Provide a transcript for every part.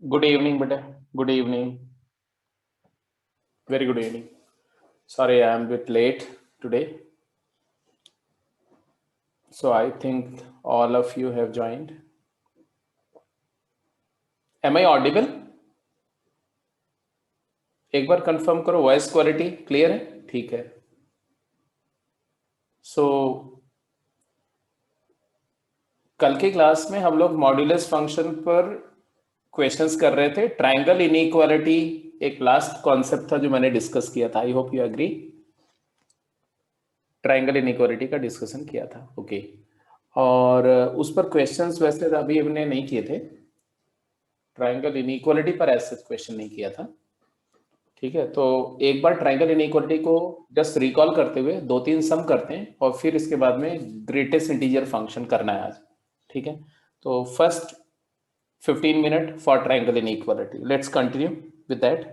Good evening, beta. Good evening. Very good evening. Sorry, I am a bit late today. So I think all of you have joined. Am I audible? एक बार confirm करो, voice quality clear है? ठीक है. सो कल के class में हम लोग मॉड्यूलस फंक्शन पर क्वेश्चंस कर रहे थे. ट्रायंगल इनइक्वालिटी एक लास्ट कॉन्सेप्ट था जो मैंने डिस्कस किया था. I hope you agree. Triangle inequality का डिस्कशन किया था. ओके. और उस पर क्वेश्चंस वैसे अभी हमने नहीं किए थे. ट्रायंगल इनइक्वालिटी पर ऐसे क्वेश्चन नहीं किया था. ठीक है, तो एक बार ट्रायंगल इनइक्वालिटी को जस्ट रिकॉल करते हुए दो तीन सम करते हैं और फिर इसके बाद में ग्रेटेस्ट इंटीजर फंक्शन करना है आज. ठीक है, तो first 15 minute for triangle inequality. Let's continue with that.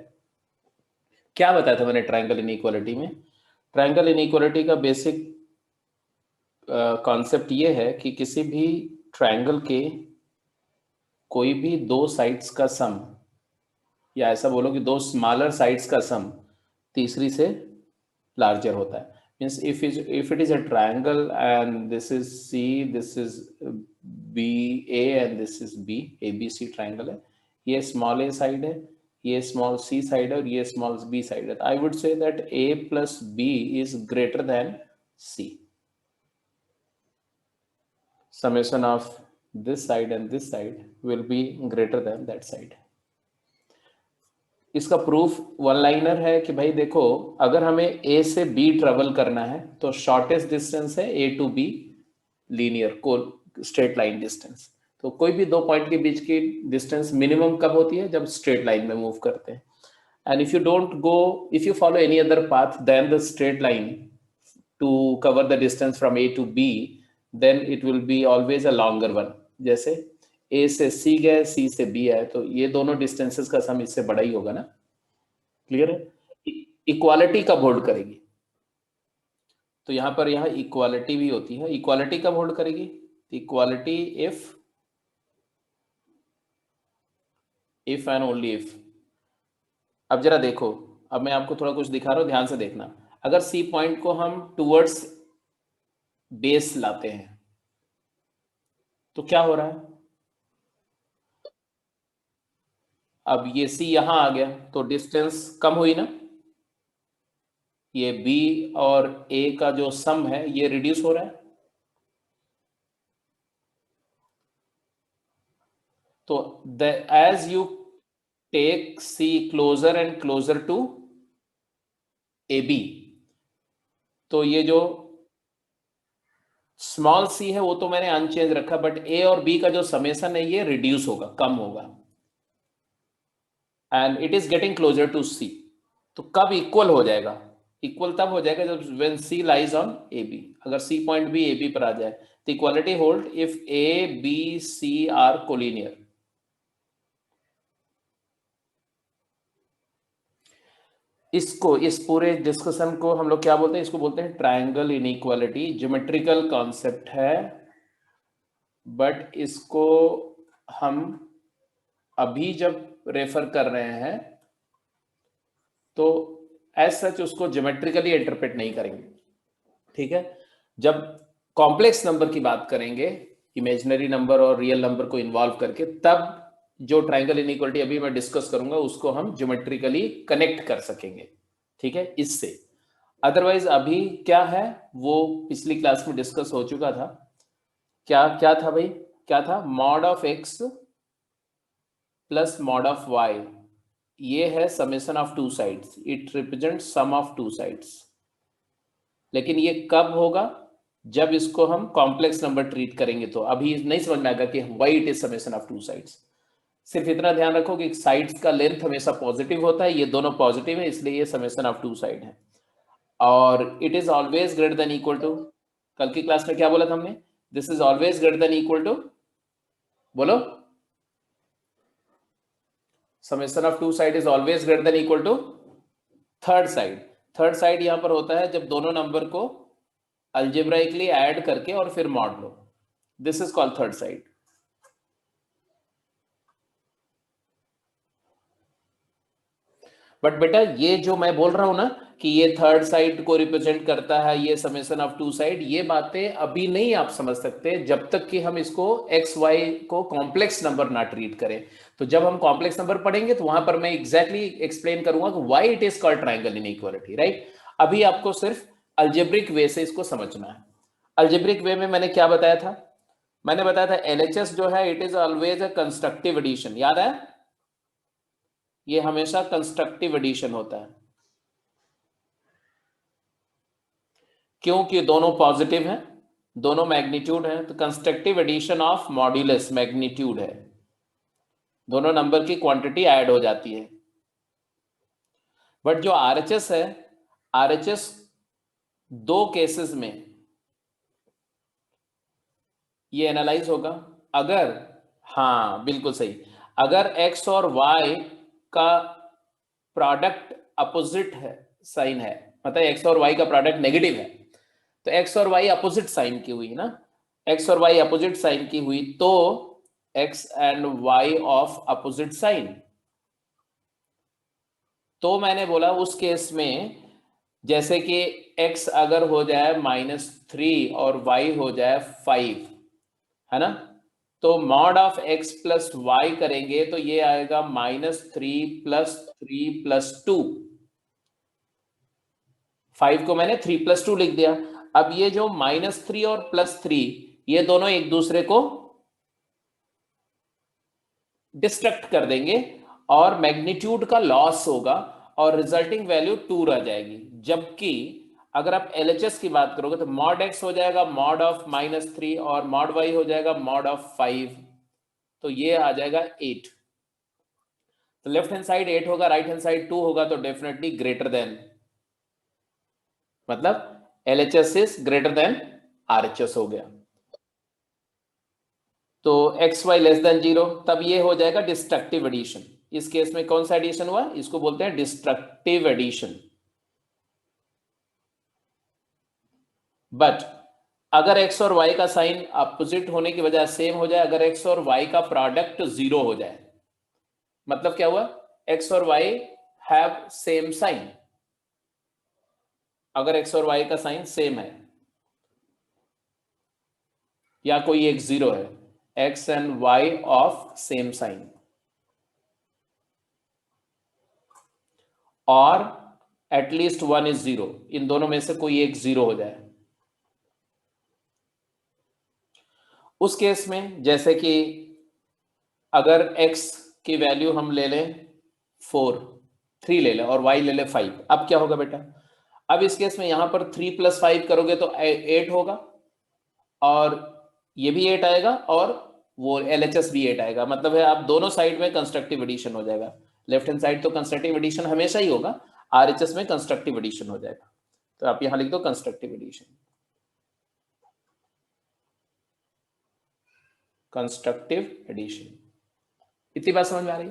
क्या बताया था मैंने ट्रायंगल इनइक्वालिटी में? ट्रायंगल इनइक्वालिटी का बेसिक कॉन्सेप्ट ये है कि किसी भी ट्रायंगल के कोई भी दो साइड्स का सम, या ऐसा बोलो कि दो स्मॉलर साइड्स का सम तीसरी से लार्जर होता है. Means if it is a triangle and this is C, this is B A and this is B, A B C triangle है. ये स्मॉल ए साइड है, ये स्मॉल सी साइड है और ये स्मॉल बी साइड है. I would say that A plus B is greater than C. Summation of this side and this side will be greater than that side. इसका proof one liner है कि भाई देखो, अगर हमें ए से बी ट्रेवल करना है तो शॉर्टेस्ट डिस्टेंस है ए टू बी लीनियर को स्ट्रेट लाइन डिस्टेंस. तो कोई भी दो पॉइंट के बीच की डिस्टेंस मिनिमम कब होती है? जब स्ट्रेट लाइन में मूव करते हैं. And if you don't go, if you follow any other path then the straight line to cover the distance from A to B, then it will be always a longer one. जैसे A से सी गए, सी से B आए, तो ये दोनों distances का सम इससे बड़ा ही होगा ना. क्लियर है? इक्वालिटी कब होल्ड करेगी? तो यहां पर यहां इक्वालिटी भी होती है. इक्वालिटी कब होल्ड करेगी? Equality if and only if. अब जरा देखो, अब मैं आपको थोड़ा कुछ दिखा रहा हूं, ध्यान से देखना. अगर सी पॉइंट को हम टूवर्ड्स बेस लाते हैं तो क्या हो रहा है? अब ये सी यहां आ गया तो डिस्टेंस कम हुई ना. ये बी और ए का जो सम है ये रिड्यूस हो रहा है. तो as you take C closer and closer to A B, तो ये जो स्मॉल सी है वो तो मैंने अनचेंज रखा, बट ए और बी का जो समेशन है ये रिड्यूस होगा, कम होगा. And it is getting closer to c. तो कब इक्वल हो जाएगा? इक्वल तब हो जाएगा जब when C lies on A B. अगर सी पॉइंट भी ए बी पर आ जाए तो equality hold if A B C are collinear. इसको, इस पूरे डिस्कशन को हम लोग क्या बोलते हैं? इसको बोलते हैं ट्रायंगल इनइक्वालिटी. ज्योमेट्रिकल कॉन्सेप्ट है, बट इसको हम अभी जब रेफर कर रहे हैं तो एज सच उसको ज्योमेट्रिकली इंटरप्रेट नहीं करेंगे. ठीक है, जब कॉम्प्लेक्स नंबर की बात करेंगे, इमेजिनरी नंबर और रियल नंबर को इन्वॉल्व करके, तब जो ट्रायंगल इनइक्वालिटी अभी मैं डिस्कस करूंगा उसको हम ज्योमेट्रिकली कनेक्ट कर सकेंगे. ठीक है, इससे. अदरवाइज अभी क्या है वो पिछली क्लास में डिस्कस हो चुका था. क्या क्या था भाई? क्या था? Mod of X plus mod of Y, ये है summation of two sides. It represent sum of two sides. लेकिन ये कब होगा? जब इसको हम कॉम्प्लेक्स नंबर ट्रीट करेंगे. तो अभी नहीं समझ में आएगा कि why it is summation of two sides. सिर्फ इतना ध्यान रखो कि साइड्स का लेंथ हमेशा पॉजिटिव होता है. ये दोनों पॉजिटिव है, इसलिए ये समेशन ऑफ टू साइड है. और it is always greater than equal to, कल की क्लास में क्या बोला था हमने? This is always greater than equal to, बोलो, summation of two side is always greater than equal to third side. Third side यहां पर होता है जब दोनों नंबर को अल्जेब्राइकली ऐड करके और फिर mod low. This is called third side. But बेटा ये जो मैं बोल रहा हूं ना कि ये थर्ड साइड को रिप्रेजेंट करता है, ये समेशन ऑफ टू साइड, ये बातें अभी नहीं आप समझ सकते जब तक कि हम इसको एक्स वाई को कॉम्प्लेक्स नंबर ना ट्रीट करें। तो जब हम कॉम्प्लेक्स नंबर पढ़ेंगे तो वहां पर मैं एग्जैक्टली एक्सप्लेन करूंगा कि why it is called triangle inequality, right. अभी आपको सिर्फ अल्जेब्रिक वे से इसको समझना है। अल्जेब्रिक वे में मैंने क्या बताया था? मैंने बताया था एलएचएस जो है it is always a constructive addition, याद है? ये हमेशा कंस्ट्रक्टिव एडिशन होता है, क्योंकि दोनों पॉजिटिव हैं, दोनों मैग्नीट्यूड हैं, तो constructive addition of modulus magnitude है, दोनों नंबर की क्वांटिटी ऐड हो जाती है। बट जो आरएचएस है, आरएचएस दो केसेस में ये एनालाइज होगा। अगर, हाँ बिल्कुल सही, अगर एक्स और वाई का प्रोडक्ट अपोजिट है, साइन है, मतलब एक्स और वाई का प्रोडक्ट नेगेटिव है, तो एक्स और वाई अपोजिट साइन की हुई ना, एक्स और वाई अपोजिट साइन की हुई तो X and Y of opposite sign. तो मैंने बोला उस केस में जैसे कि x अगर हो जाए -3 और y हो जाए 5, है ना, तो mod of x plus Y करेंगे तो ये आएगा -3 + 3 + 2। 5 को मैंने 3 + 2 लिख दिया। अब ये जो -3 और +3 ये दोनों एक दूसरे को डिस्ट्रक्ट कर देंगे और मैग्नीट्यूड का लॉस होगा और रिजल्टिंग वैल्यू 2 रह जाएगी। जबकि अगर आप एलएचएस की बात करोगे तो मॉड x हो जाएगा मॉड ऑफ -3 और मॉड y हो जाएगा मॉड ऑफ 5, तो ये आ जाएगा 8। तो लेफ्ट हैंड साइड 8 होगा, राइट हैंड साइड 2 होगा, तो डेफिनेटली ग्रेटर देन, मतलब LHS is greater then RHS हो गया। तो एक्स वाई लेस देन 0, तब ये हो जाएगा डिस्ट्रक्टिव एडिशन। इस केस में कौन सा एडिशन हुआ? इसको बोलते हैं डिस्ट्रक्टिव एडिशन। बट अगर एक्स और वाई का साइन अपोजिट होने की वजह सेम हो जाए, अगर एक्स और वाई का प्रोडक्ट 0 हो जाए, मतलब क्या हुआ? एक्स और वाई हैव सेम साइन, अगर एक्स और वाई का साइन सेम है या कोई एक 0 है, X and Y of same sign, और एटलीस्ट 1 इज 0, इन दोनों में से कोई एक 0 हो जाए, उस केस में जैसे कि अगर x की वैल्यू हम ले लें 4, 3 ले लें और y ले लें 5, अब क्या होगा बेटा? अब इस केस में यहां पर 3 + 5 करोगे तो 8 होगा, और ये भी 8 आएगा, और वो LHS भी 8 आएगा। मतलब है आप दोनों साइड में कंस्ट्रक्टिव एडिशन हो जाएगा। लेफ्ट हैंड साइड तो कंस्ट्रक्टिव एडिशन हमेशा ही होगा, RHS में कंस्ट्रक्टिव एडिशन हो जाएगा। तो आप यहां लिख दो कंस्ट्रक्टिव एडिशन, कंस्ट्रक्टिव एडिशन। इतनी बात समझ में आ रही?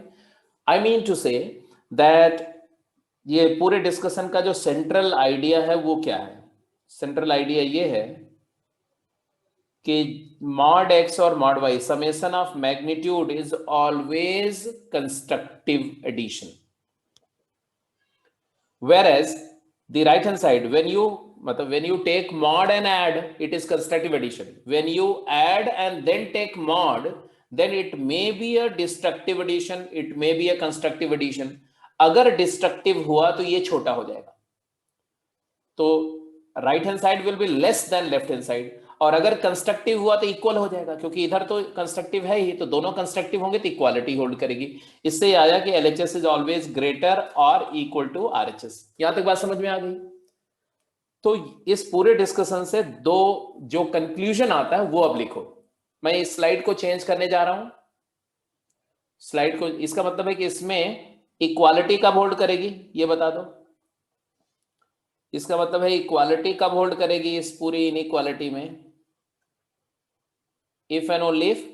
I mean to say that ये पूरे डिस्कशन का जो सेंट्रल आइडिया है वो क्या है? सेंट्रल आइडिया ये है कि मॉड x और mod y summation of magnitude is always constructive addition, whereas the right hand side when you मतलब when you take mod and add it is constructive addition, when you add and then take mod then it may be a destructive addition, it may be a constructive addition। अगर destructive हुआ तो ये छोटा हो जाएगा, तो right hand side will be less than left hand side, और अगर कंस्ट्रक्टिव हुआ तो इक्वल हो जाएगा, क्योंकि इधर तो कंस्ट्रक्टिव है ही, तो दोनों कंस्ट्रक्टिव होंगे तो इक्वालिटी होल्ड करेगी। इससे आया कि एलएचएस इज ऑलवेज ग्रेटर और इक्वल टू आरएचएस। यहां तक बात समझ में आ गई? तो इस पूरे डिस्कशन से दो जो कंक्लूजन आता है वो अब लिखो। मैं इस स्लाइड को चेंज करने जा रहा हूं, स्लाइड को, इसका मतलब है कि इसमें इक्वालिटी कब होल्ड करेगी ये बता दो। इसका मतलब है इक्वालिटी कब होल्ड करेगी इस पूरी इनइक्वालिटी में? If and only if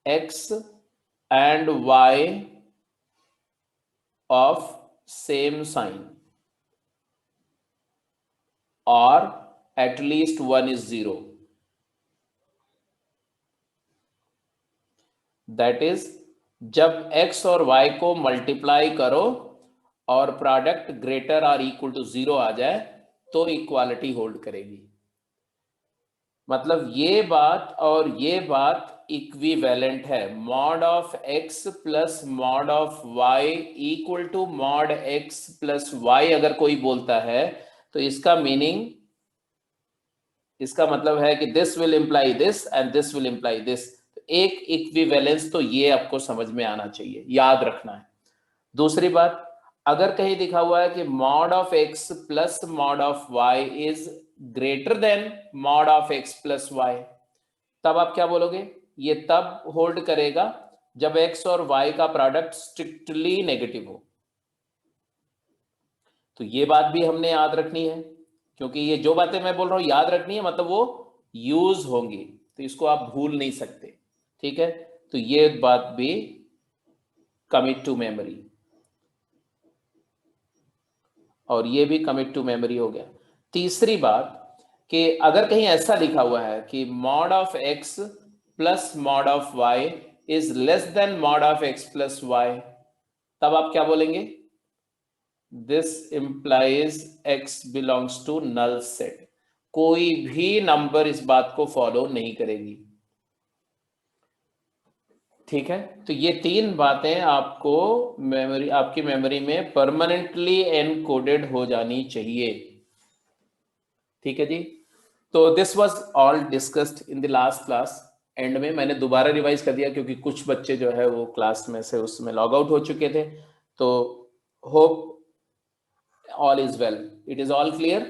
x and y of same sign or at least 1 is 0, that is जब x और y को मल्टीप्लाई करो और प्रोडक्ट ग्रेटर और इक्वल टू 0 आ जाए तो इक्वालिटी होल्ड करेगी। मतलब ये बात और ये बात इक्विवेलेंट है। Mod of x plus mod of y equal to mod x plus y अगर कोई बोलता है तो इसका मीनिंग, इसका मतलब है कि this will imply this and this will imply this. एक इक्विवेलेंस तो ये आपको समझ में आना चाहिए, याद रखना है। दूसरी बात, अगर कहीं लिखा हुआ है कि mod of x plus mod of y is greater than mod of x plus y, तब आप क्या बोलोगे? ये तब होल्ड करेगा जब x और y का प्रोडक्ट स्ट्रिक्टली नेगेटिव हो। तो ये बात भी हमने याद रखनी है, क्योंकि ये जो बातें मैं बोल रहा हूं याद रखनी है, मतलब वो यूज होंगी, तो इसको आप भूल नहीं सकते। ठीक है, तो ये बात भी कमिट टू मेमोरी, और ये भी कमिट टू मेमोरी हो गया। तीसरी बात कि अगर कहीं ऐसा लिखा हुआ है कि mod of x plus mod of y is less than mod of x plus y, तब आप क्या बोलेंगे? This implies x belongs to null set. कोई भी नंबर इस बात को फॉलो नहीं करेगी। ठीक है, तो ये तीन बातें आपको मेमोरी, आपकी मेमोरी में परमानेंटली एनकोडेड हो जानी चाहिए। ठीक है जी, तो this was all discussed in the last class. And में मैंने दोबारा रिवाइज कर दिया क्योंकि कुछ बच्चे जो है वो क्लास में से उसमें लॉग आउट हो चुके थे। तो hope all is well, it is all clear.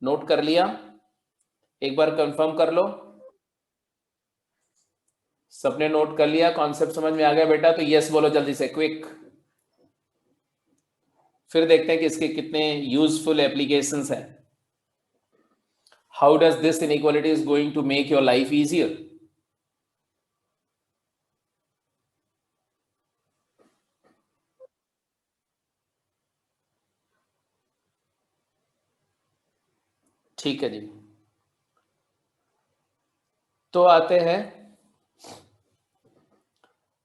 Note कर लिया? एक बार कंफर्म कर लो। सबने नोट कर लिया? कॉन्सेप्ट समझ में आ गया बेटा? तो यस बोलो जल्दी से, क्विक। फिर देखते हैं कि इसके कितने यूजफुल एप्लीकेशंस हैं। How does this inequality is going to make your life easier? ठीक है जी, तो आते हैं,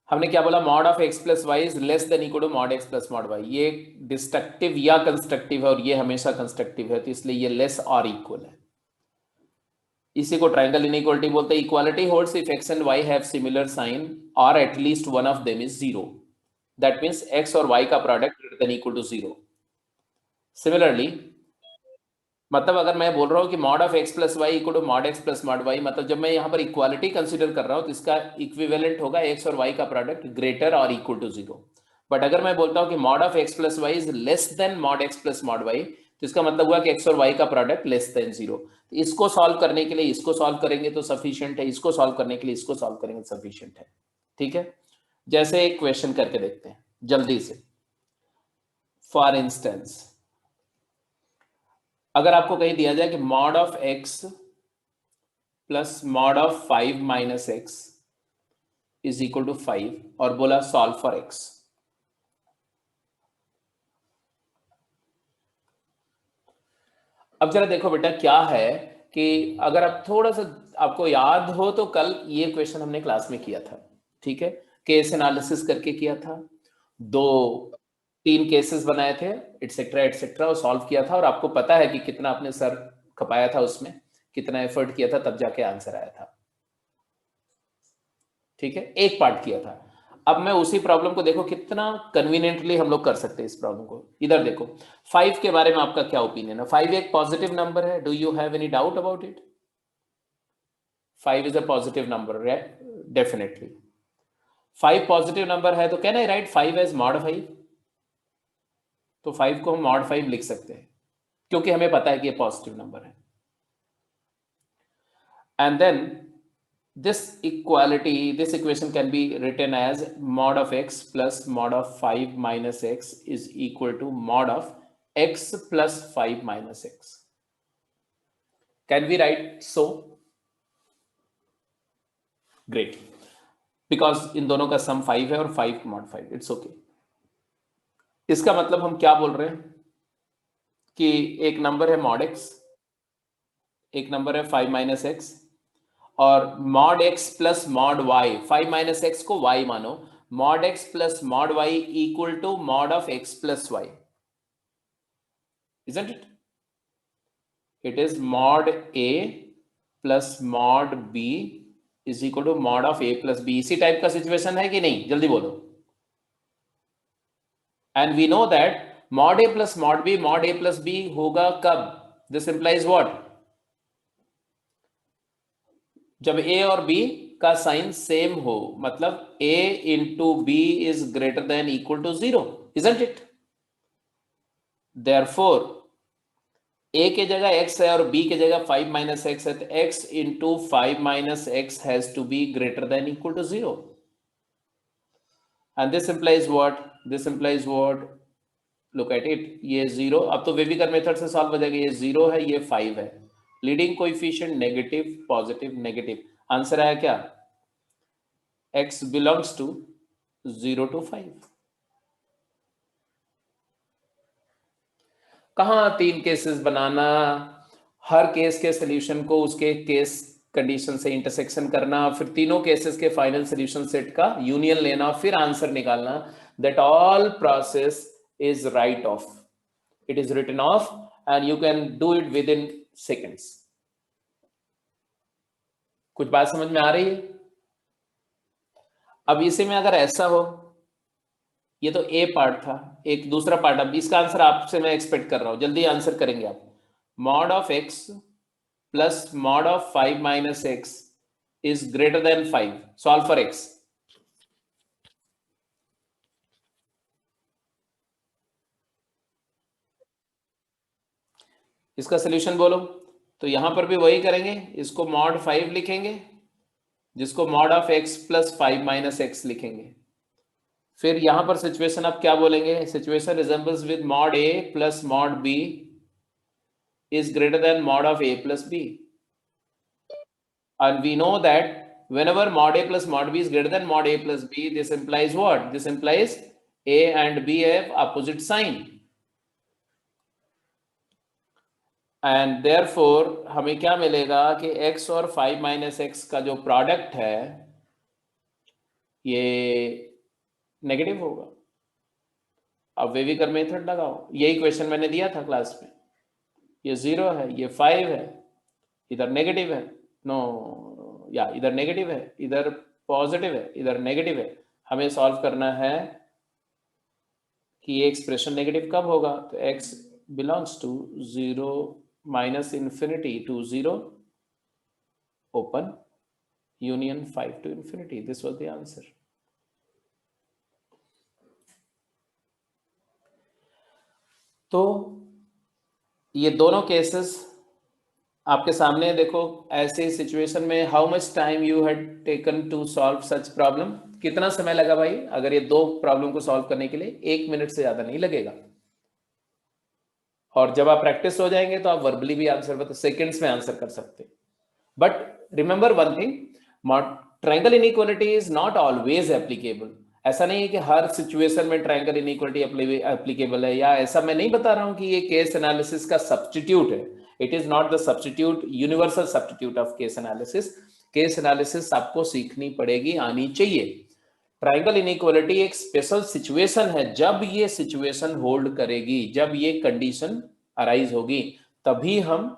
हमने क्या बोला? Mod of x plus Y is less than equal to mod x plus mod Y. ये डिस्ट्रक्टिव या कंस्ट्रक्टिव है, और ये हमेशा कंस्ट्रक्टिव है, तो इसलिए ये लेस और इक्वल है। इसी को ट्रायंगल इनइक्वालिटी बोलते हैं। Equality holds if x and y have similar sign और at least one of them is zero, that means x और y का product greater than equal to zero. Similarly, मतलब अगर मैं बोल रहा हूं कि mod of x plus y equal to mod x plus mod y, मतलब जब मैं यहां पर इक्वालिटी कंसीडर कर रहा हूं तो इसका इक्विवेलेंट होगा x और y का प्रोडक्ट ग्रेटर और इक्वल टू जीरो। बट अगर मैं बोलता हूं कि mod of x plus Y is less than mod x plus mod Y, तो इसका मतलब हुआ कि x और y का प्रोडक्ट लेस देन जीरो। तो इसको सॉल्व करने के लिए इसको सॉल्व करेंगे तो सफिशिएंट है, इसको सॉल्व करने के लिए इसको सॉल्व करेंगे तो सफिशिएंट है। ठीक है, जैसे एक क्वेश्चन करके देखते हैं जल्दी से। फॉर इंस्टेंस, अगर आपको कहीं दिया जाए कि mod of x plus mod of 5 minus X is equal to 5, और बोला सॉल्व फॉर x। अब जरा देखो बेटा क्या है कि अगर आप थोड़ा सा आपको याद हो तो कल ये क्वेश्चन हमने क्लास में किया था। ठीक है, केस एनालिसिस करके किया था, दो तीन केसेस बनाए थे, एटसेट्रा एटसेट्रा, और सॉल्व किया था, और आपको पता है कि कितना आपने सर खपाया था उसमें, कितना एफर्ट किया था, तब जाके आंसर आया था। ठीक है, एक पार्ट किया था। अब मैं उसी प्रॉब्लम को देखो कितना कन्वीनियंटली हम लोग कर सकते हैं इस प्रॉब्लम को। इधर देखो, 5 के बारे में आपका क्या ओपिनियन है? 5 एक पॉजिटिव नंबर है, do you have any doubt about it? 5 is a positive number, definitely 5 positive number है, तो can I write 5 as mod 5? तो 5 को हम मॉड 5 लिख सकते हैं क्योंकि हमें पता है कि ये पॉजिटिव नंबर है। And then this equation can be written as mod of x plus mod of 5 minus x is equal to mod of x plus 5 minus x. Can we write so? Great, because इन दोनों का सम 5 है और 5 mod 5, it's okay. इसका मतलब हम क्या बोल रहे हैं कि एक नंबर है mod x, एक नंबर है 5 माइनस एक्स, और mod x plus mod y, 5 minus x को y मानो, mod x plus mod y equal to mod of x plus y, isn't it? It is mod a plus mod b is equal to mod of a plus b. इसी type का situation है कि नहीं, जल्दी बोलो. And we know that mod a plus mod a plus b होगा कब? This implies what? जब a और b का साइन सेम हो, मतलब a into b is greater than equal to 0, isn't it? Therefore a के जगह x है और b के जगह 5 minus x है, तो x into 5 minus x has to be greater than equal to 0. And this implies what? This implies what? Look at it. ये 0, अब तो वेविकर मेथड से सॉल्व हो जाएगा. ये 0 है, ये 5 है. Leading coefficient negative, positive, negative. Answer आया क्या? x belongs to 0 to 5. कहाँ 3 केसेस बनाना, हर केस के सोल्यूशन को उसके केस कंडीशन से इंटरसेक्शन करना, फिर तीनों केसेस के फाइनल सोल्यूशन सेट का यूनियन लेना, फिर आंसर निकालना. That all process is write off. It is written off and you can do it within seconds. कुछ बात समझ में आ रही है? अब इसी में अगर ऐसा हो, ये तो ए पार्ट था, एक दूसरा पार्ट. अब इसका आंसर आपसे मैं एक्सपेक्ट कर रहा हूं, जल्दी आंसर करेंगे आप. Mod of X plus mod of 5 minus X is greater then 5. Solve for x. इसका सोल्यूशन बोलो. तो यहां पर भी वही करेंगे, इसको मॉड 5 लिखेंगे, जिसको mod of X plus 5 minus X लिखेंगे. फिर यहां पर सिचुएशन आप क्या बोलेंगे? Situation resembles with mod A plus mod B is greater than mod of A plus B. And we know that whenever mod a plus mod b is greater than mod a plus b, this implies what? This implies a and b have opposite sign. And therefore हमें क्या मिलेगा कि x और 5 minus x का जो product है ये negative होगा. अब वेविकर मेथड लगाओ. यही क्वेश्चन मैंने दिया था क्लास में. ये 0 है, ये 5 है, इधर नेगेटिव है. नो या इधर नेगेटिव है, इधर पॉजिटिव है, इधर नेगेटिव है. हमें सॉल्व करना है कि ये एक्सप्रेशन नेगेटिव कब होगा. तो x belongs to 0 minus infinity to 0 open union 5 to infinity. This was the answer. तो ये दोनों केसेस आपके सामने देखो. ऐसे सिचुएशन में how much time you had taken to solve such problem? कितना समय लगा भाई अगर ये दो प्रॉब्लम को सॉल्व करने के लिए? 1 मिनट से ज्यादा नहीं लगेगा. और जब आप प्रैक्टिस हो जाएंगे तो आप वर्बली भी आंसर बता सेकंड्स में आंसर कर सकते हैं. But remember one thing, triangle inequality is not always applicable. ऐसा नहीं है कि हर सिचुएशन में ट्रायंगल इनइक्वालिटी एप्लीकेबल है, या ऐसा मैं नहीं बता रहा हूं कि ये केस एनालिसिस का सब्स्टिट्यूट है. It is not the substitute, universal substitute of case analysis. Case analysis आपको सीखनी पड़ेगी, आनी चाहिए. ट्रायंगल इनइक्वालिटी एक स्पेशल सिचुएशन है. जब ये सिचुएशन होल्ड करेगी, जब ये कंडीशन अराइज होगी, तभी हम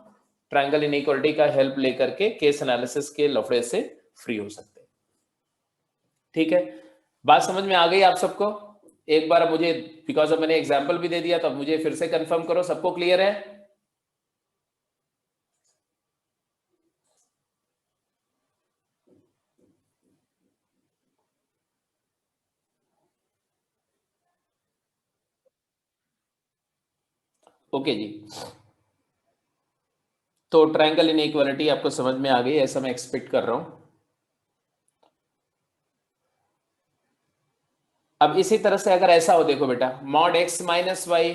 ट्रायंगल इनइक्वालिटी का हेल्प लेकर के केस एनालिसिस के लफड़े से फ्री हो सकते हैं. ठीक है, बात समझ में आ गई आप सबको? एक बार मुझे, बिकॉज अब मैंने एग्जाम्पल भी दे दिया, तो मुझे फिर से कंफर्म करो सबको क्लियर है? ओके जी. तो ट्रायंगल इनइक्वालिटी आपको समझ में आ गई, ऐसा मैं एक्सपेक्ट कर रहा हूं. अब इसी तरह से अगर ऐसा हो, देखो बेटा, मॉड x माइनस वाई,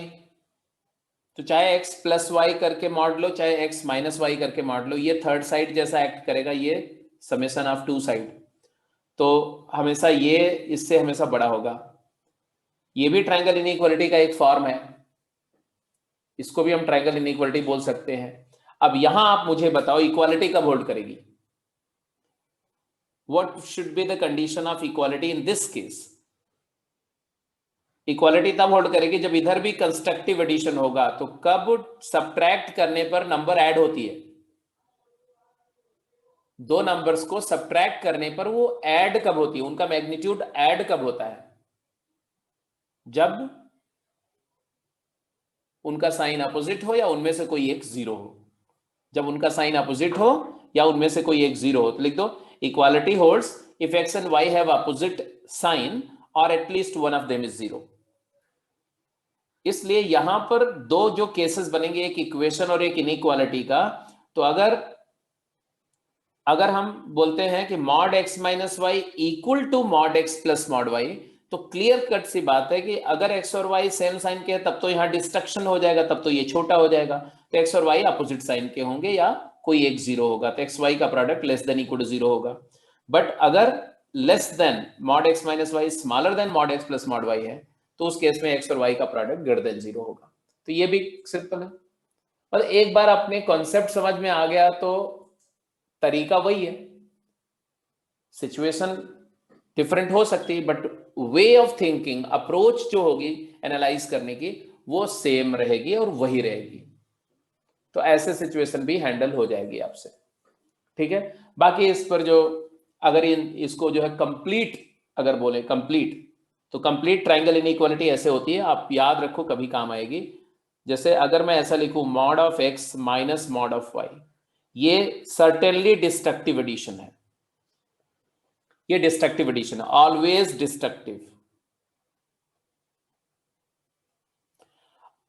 तो चाहे x प्लस वाई करके मॉड लो, चाहे x माइनस वाई करके मॉड लो, ये थर्ड साइड जैसा एक्ट करेगा, ये समेशन ऑफ टू साइड. तो हमेशा ये इससे हमेशा बड़ा होगा. ये भी ट्रायंगल इनइक्वालिटी का एक फॉर्म है, इसको भी हम ट्रायंगल इनइक्वालिटी बोल सकते हैं. अब यहां आप मुझे बताओ इक्वालिटी कब होल्ड करेगी? What should be the condition of equality in this case? Equality तब होल्ड करेगी जब इधर भी कंस्ट्रक्टिव एडिशन होगा। तो कब सब्ट्रैक्ट करने पर नंबर ऐड होती है? दो नंबर्स को सब्ट्रैक्ट करने पर वो ऐड कब होती है, उनका मैग्नीट्यूड ऐड कब होता है? जब उनका साइन अपोजिट हो या उनमें से कोई एक जीरो हो। जब उनका साइन अपोजिट हो या उनमें से कोई एक जीरो हो। तो लिख दो equality holds if x and y have opposite sign और at least one of them is zero. इसलिए यहां पर दो जो केसेस बनेंगे, एक इक्वेशन और एक इनइक्वालिटी का। तो अगर हम बोलते हैं कि mod X minus Y equal to mod X plus mod Y, तो क्लियर कट सी बात है कि अगर एक्स और वाई सेम साइन के हैं तब तो यहां डिस्ट्रक्शन हो जाएगा, तब तो ये छोटा हो जाएगा। तो एक्स और वाई अपोजिट साइन के होंगे या कोई एक जीरो होगा, तो एक्स वाई का product less than equal to zero होगा। बट अगर less than mod X minus Y smaller than mod X plus mod Y है, तो उस केस में एक्स और वाई का प्रोडक्ट ग्रेटर देन जीरो होगा। तो ये भी सिंपल है। और एक बार अपने कॉन्सेप्ट समझ में आ गया तो तरीका वही है। सिचुएशन डिफरेंट हो सकती है but way of thinking, approach जो होगी एनालाइज करने की, वो सेम रहेगी और वही रहेगी। तो ऐसे सिचुएशन भी हैंडल हो जाएगी आपसे। ठीक है। बाकी इस पर जो अगर इसको जो है कंप्लीट अगर बोले कंप्लीट, तो कंप्लीट ट्रायंगल इनइक्वालिटी ऐसे होती है, आप याद रखो कभी काम आएगी। जैसे अगर मैं ऐसा लिखूं mod of X minus mod of Y, ये सर्टेनली डिस्ट्रक्टिव एडिशन है। ये डिस्ट्रक्टिव एडिशन है, ऑलवेज डिस्ट्रक्टिव।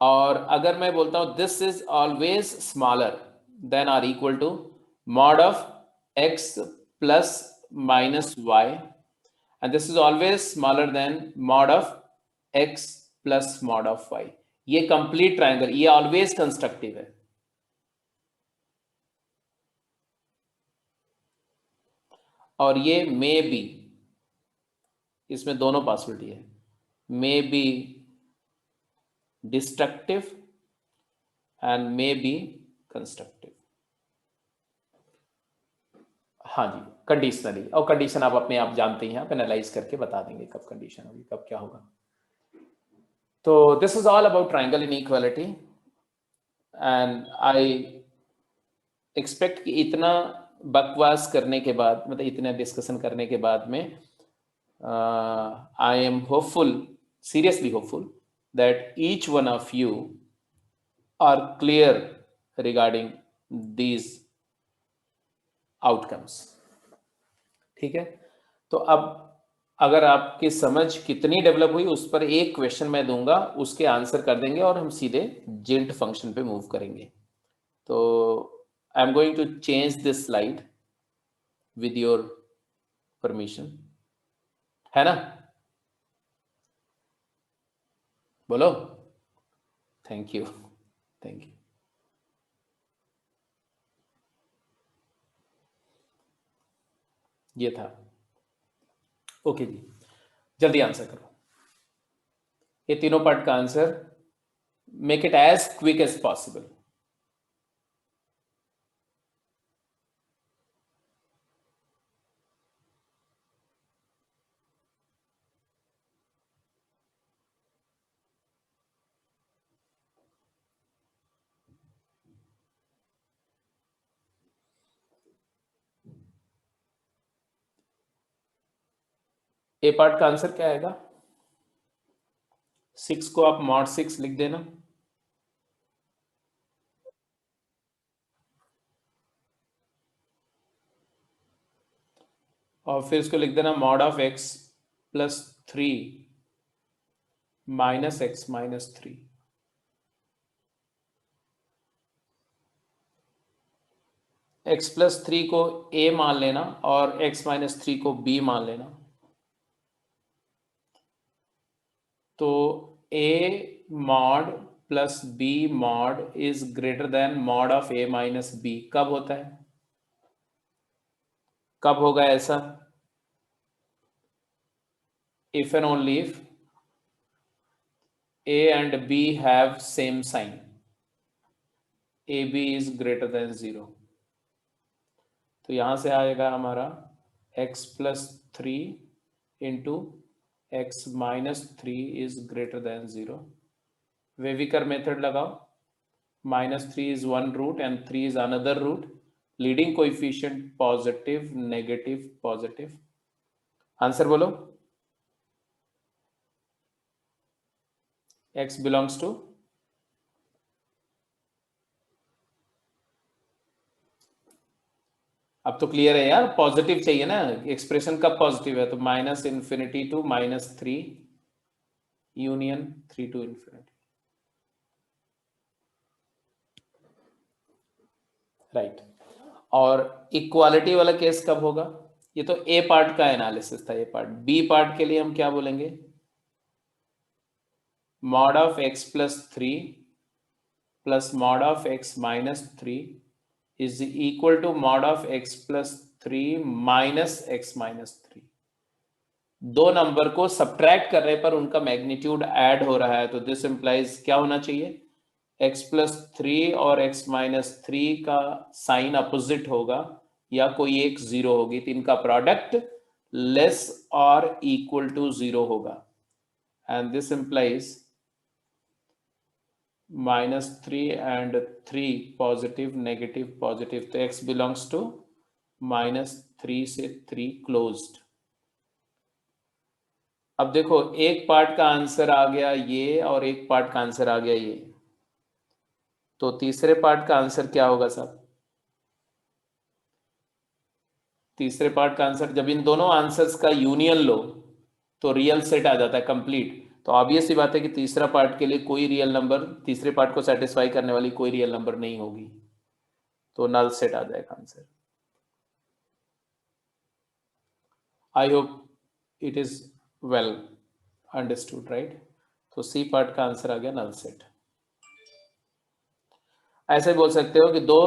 और अगर मैं बोलता हूं this is always smaller than or equal to mod of X plus minus Y, and this is always smaller than mod of X plus mod of Y. ये complete triangle, ये always constructive है। और ये may be, इसमें दोनों possibility है, may be destructive and may be constructive. हाँ जी, conditionally. और कंडीशन आप अपने आप जानते ही हैं, आप एनालाइज करके बता देंगे कब कंडीशन होगी, कब क्या होगा। तो this is all about triangle inequality, and I expect कि इतना बकवास करने के बाद, मतलब इतना डिस्कशन करने के बाद में, I am hopeful, seriously hopeful, that each one of you are clear regarding these outcomes. ठीक है। तो अब अगर आपकी समझ कितनी डेवलप हुई उस पर एक क्वेश्चन मैं दूंगा, उसके आंसर कर देंगे और हम सीधे जिंट फंक्शन पे मूव करेंगे। तो I am going to change this slide with your permission, है ना? बोलो। Thank you, thank you. ये था। ओके जी, जल्दी आंसर करो ये तीनों पार्ट का answer, make it as quick as possible. A part का आंसर क्या आएगा? 6 को आप मॉड 6 लिख देना, और फिर इसको लिख देना mod of X plus 3 minus x minus 3। X plus 3 को ए मान लेना और एक्स माइनस 3 को बी मान लेना। तो a mod plus b mod is greater than mod of a minus b कब होता है? कब होगा ऐसा? If and only if a and b have same sign, ab is greater than 0। तो यहां से आएगा हमारा x plus 3 into x minus 3 is greater than 0। Wavy curve method लगाओ। -3 is one root and 3 is another root. Leading coefficient positive, negative, positive. Answer बोलो। x belongs to, अब तो clear है यार, पॉजिटिव चाहिए ना, एक्सप्रेशन कब पॉजिटिव है, तो -∞ to -3 union 3 to infinity, right. और इक्वालिटी वाला केस कब होगा? ये तो ए पार्ट का एनालिसिस था, ए पार्ट। बी पार्ट के लिए हम क्या बोलेंगे? mod of x plus 3 plus mod of x minus 3 is equal to mod of x plus 3 minus x minus 3। दो नंबर को सब्ट्रैक्ट करने पर उनका मैग्नीट्यूड ऐड हो रहा है, तो दिस इंप्लाइज क्या होना चाहिए? x प्लस 3 और x माइनस 3 का साइन अपोजिट होगा या कोई एक जीरो होगी, तो इनका प्रोडक्ट लेस और इक्वल टू जीरो होगा। And this implies -3 and 3 positive negative positive, तो x बिलोंग्स टू -3 से 3 क्लोज्ड। अब देखो, एक पार्ट का आंसर आ गया ये और एक पार्ट का आंसर आ गया ये, तो तीसरे पार्ट का आंसर क्या होगा साहब? तीसरे पार्ट का आंसर, जब इन दोनों आंसर्स का यूनियन लो तो रियल सेट आ जाता है, कंप्लीट। तो ऑब्वियस सी बात है कि तीसरा पार्ट के लिए कोई रियल नंबर, तीसरे पार्ट को सेटिस्फाई करने वाली कोई रियल नंबर नहीं होगी, तो नल सेट आ जाएगा answer. I hope it is well understood, right? तो सी पार्ट का आंसर आ गया नल सेट। ऐसे बोल सकते हो कि दो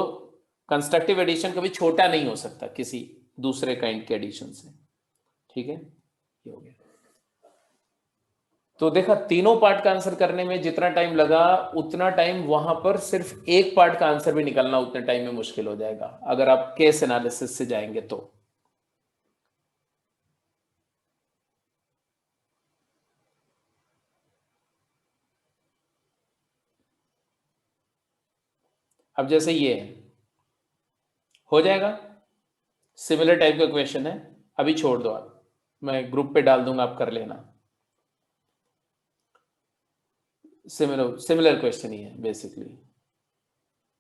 कंस्ट्रक्टिव एडिशन कभी छोटा नहीं हो सकता किसी दूसरे काइंड के एडिशन से, ठीक है? ये हो गया। तो देखा, तीनों पार्ट का आंसर करने में जितना टाइम लगा उतना टाइम वहां पर सिर्फ एक पार्ट का आंसर भी निकलना उतने टाइम में मुश्किल हो जाएगा अगर आप केस एनालिसिस से जाएंगे तो। अब जैसे ये है, हो जाएगा, सिमिलर टाइप का क्वेश्चन है, अभी छोड़ दो आप, मैं ग्रुप पे डाल दूंगा, आप कर लेना। सिमिलर सिमिलर क्वेश्चन ही है बेसिकली,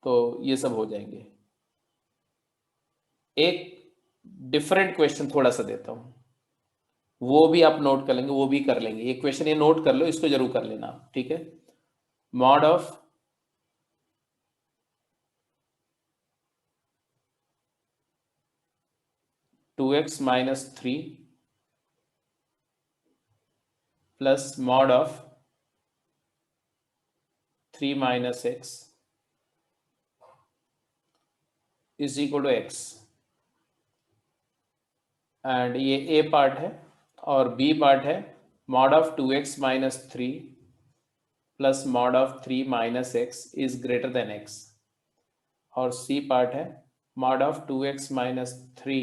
तो ये सब हो जाएंगे। एक डिफरेंट क्वेश्चन थोड़ा सा देता हूं, वो भी आप नोट कर लेंगे, वो भी कर लेंगे। ये क्वेश्चन ये नोट कर लो, इसको जरूर कर लेना, ठीक है? Mod of 2x minus 3 plus mod of 3 minus x is equal to x, and ये a पार्ट है और b पार्ट है mod of 2x minus 3 plus mod of 3 minus x is greater than x, और c part है mod of 2x minus 3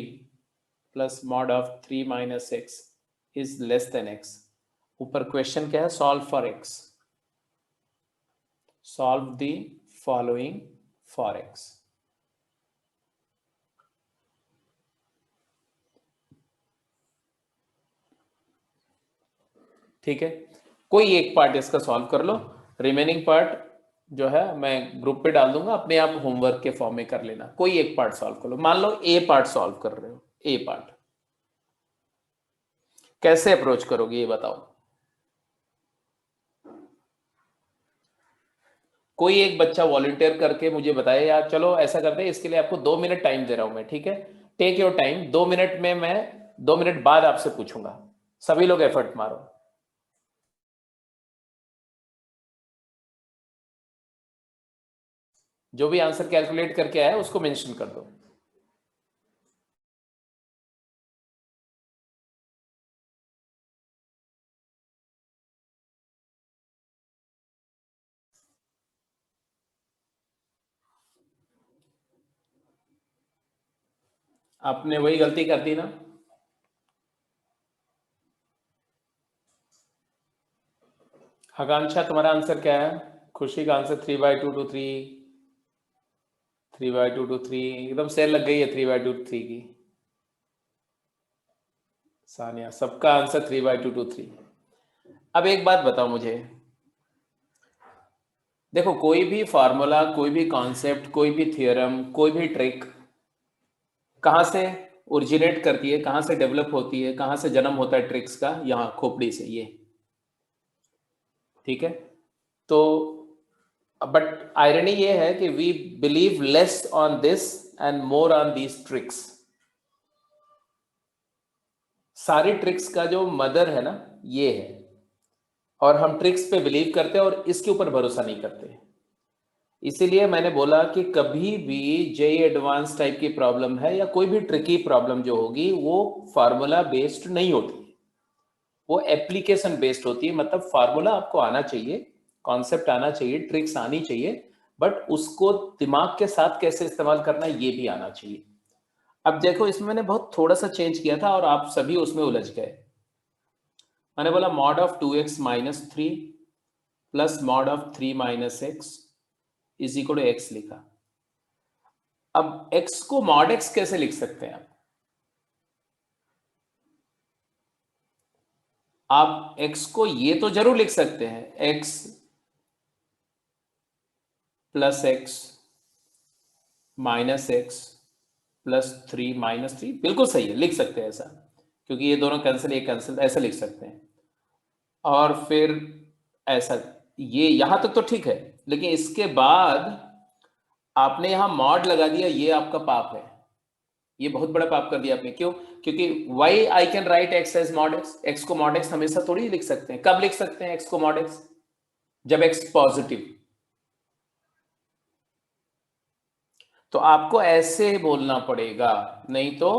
plus mod of 3 minus x is less than x। ऊपर question क्या है? Solve for x, solve the following for x। ठीक है, कोई एक part इसका सॉल्व कर लो, रिमेनिंग पार्ट जो है मैं ग्रुप पे डाल दूंगा, अपने आप होमवर्क के फॉर्म में कर लेना। कोई एक पार्ट सॉल्व कर लो, मान लो ए पार्ट सॉल्व कर रहे हो, ए पार्ट कैसे अप्रोच करोगे ये बताओ। कोई एक बच्चा वॉलंटियर करके मुझे बताए, यार चलो ऐसा करते हैं, इसके लिए आपको 2 मिनट टाइम दे रहा हूं मैं, ठीक है? टेक योर टाइम, 2 मिनट में मैं 2 मिनट बाद आपसे पूछूंगा। सभी लोग एफर्ट मारो। जो भी आंसर कैलकुलेट करके आया उसको मेंशन कर दो। आपने वही गलती कर दी ना। आकांक्षा तुम्हारा आंसर क्या है? खुशी का आंसर 3/2 to 3, 3/2 to 3, एकदम सेल लग गई है 3/2 to 3 की। सानिया, सबका आंसर 3/2 to 3। अब एक बात बताओ मुझे, देखो कोई भी फार्मूला, कोई भी कॉन्सेप्ट, कोई भी थियरम, कोई भी ट्रिक कहाँ से ओरिजिनेट करती है, कहाँ से डेवलप होती है, कहाँ से जन्म होता है ट्रिक्स का? यहाँ खोपड़ी से, ये ठीक है। तो बट आयरनी ये है कि we believe less on this and more on these tricks. सारी ट्रिक्स का जो मदर है ना, ये है, और हम ट्रिक्स पे बिलीव करते हैं और इसके ऊपर भरोसा नहीं करते। इसीलिए मैंने बोला कि कभी भी जेई एडवांस टाइप की प्रॉब्लम है या कोई भी ट्रिकी प्रॉब्लम जो होगी वो फार्मूला बेस्ड नहीं होती, वो एप्लीकेशन बेस्ड होती है। मतलब फार्मूला आपको आना चाहिए, कॉन्सेप्ट आना चाहिए, ट्रिक्स आनी चाहिए, बट उसको दिमाग के साथ कैसे इस्तेमाल करना है ये भी आना चाहिए। अब देखो इसमें मैंने बहुत थोड़ा सा चेंज किया था और आप सभी उसमें उलझ गए। मैंने बोला मॉड ऑफ 2x माइनस 3 प्लस mod of 3 minus X is equal to X लिखा। अब x को मॉड x कैसे लिख सकते हैं आप x को ये तो जरूर लिख सकते हैं, x plus x minus x plus 3 minus 3, बिल्कुल सही है, लिख सकते हैं ऐसा, क्योंकि ये दोनों कैंसिल, ये कैंसिल, ऐसा लिख सकते हैं। और फिर ऐसा, ये यहां तक तो ठीक है, लेकिन इसके बाद आपने यहां मॉड लगा दिया, ये आपका पाप है, ये बहुत बड़ा पाप कर दिया आपने। क्यों? क्योंकि why I can write X as mod X, X को मॉड एक्स हमेशा थोड़ी लिख सकते हैं। कब लिख सकते हैं एक्स को मॉड एक्स? जब एक्स पॉजिटिव। तो आपको ऐसे बोलना पड़ेगा, नहीं तो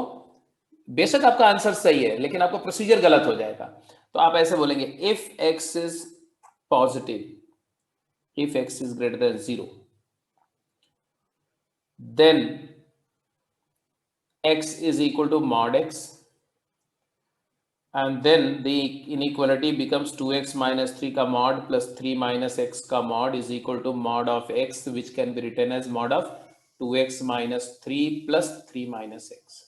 बेशक आपका आंसर सही है लेकिन आपका प्रोसीजर गलत हो जाएगा। तो आप ऐसे बोलेंगे if x is positive, if x is greater than 0, then x is equal to mod x, and then the inequality becomes 2x minus 3 ka mod plus 3 minus x ka mod is equal to mod of x, which can be written as mod of 2x minus 3 plus 3 minus x,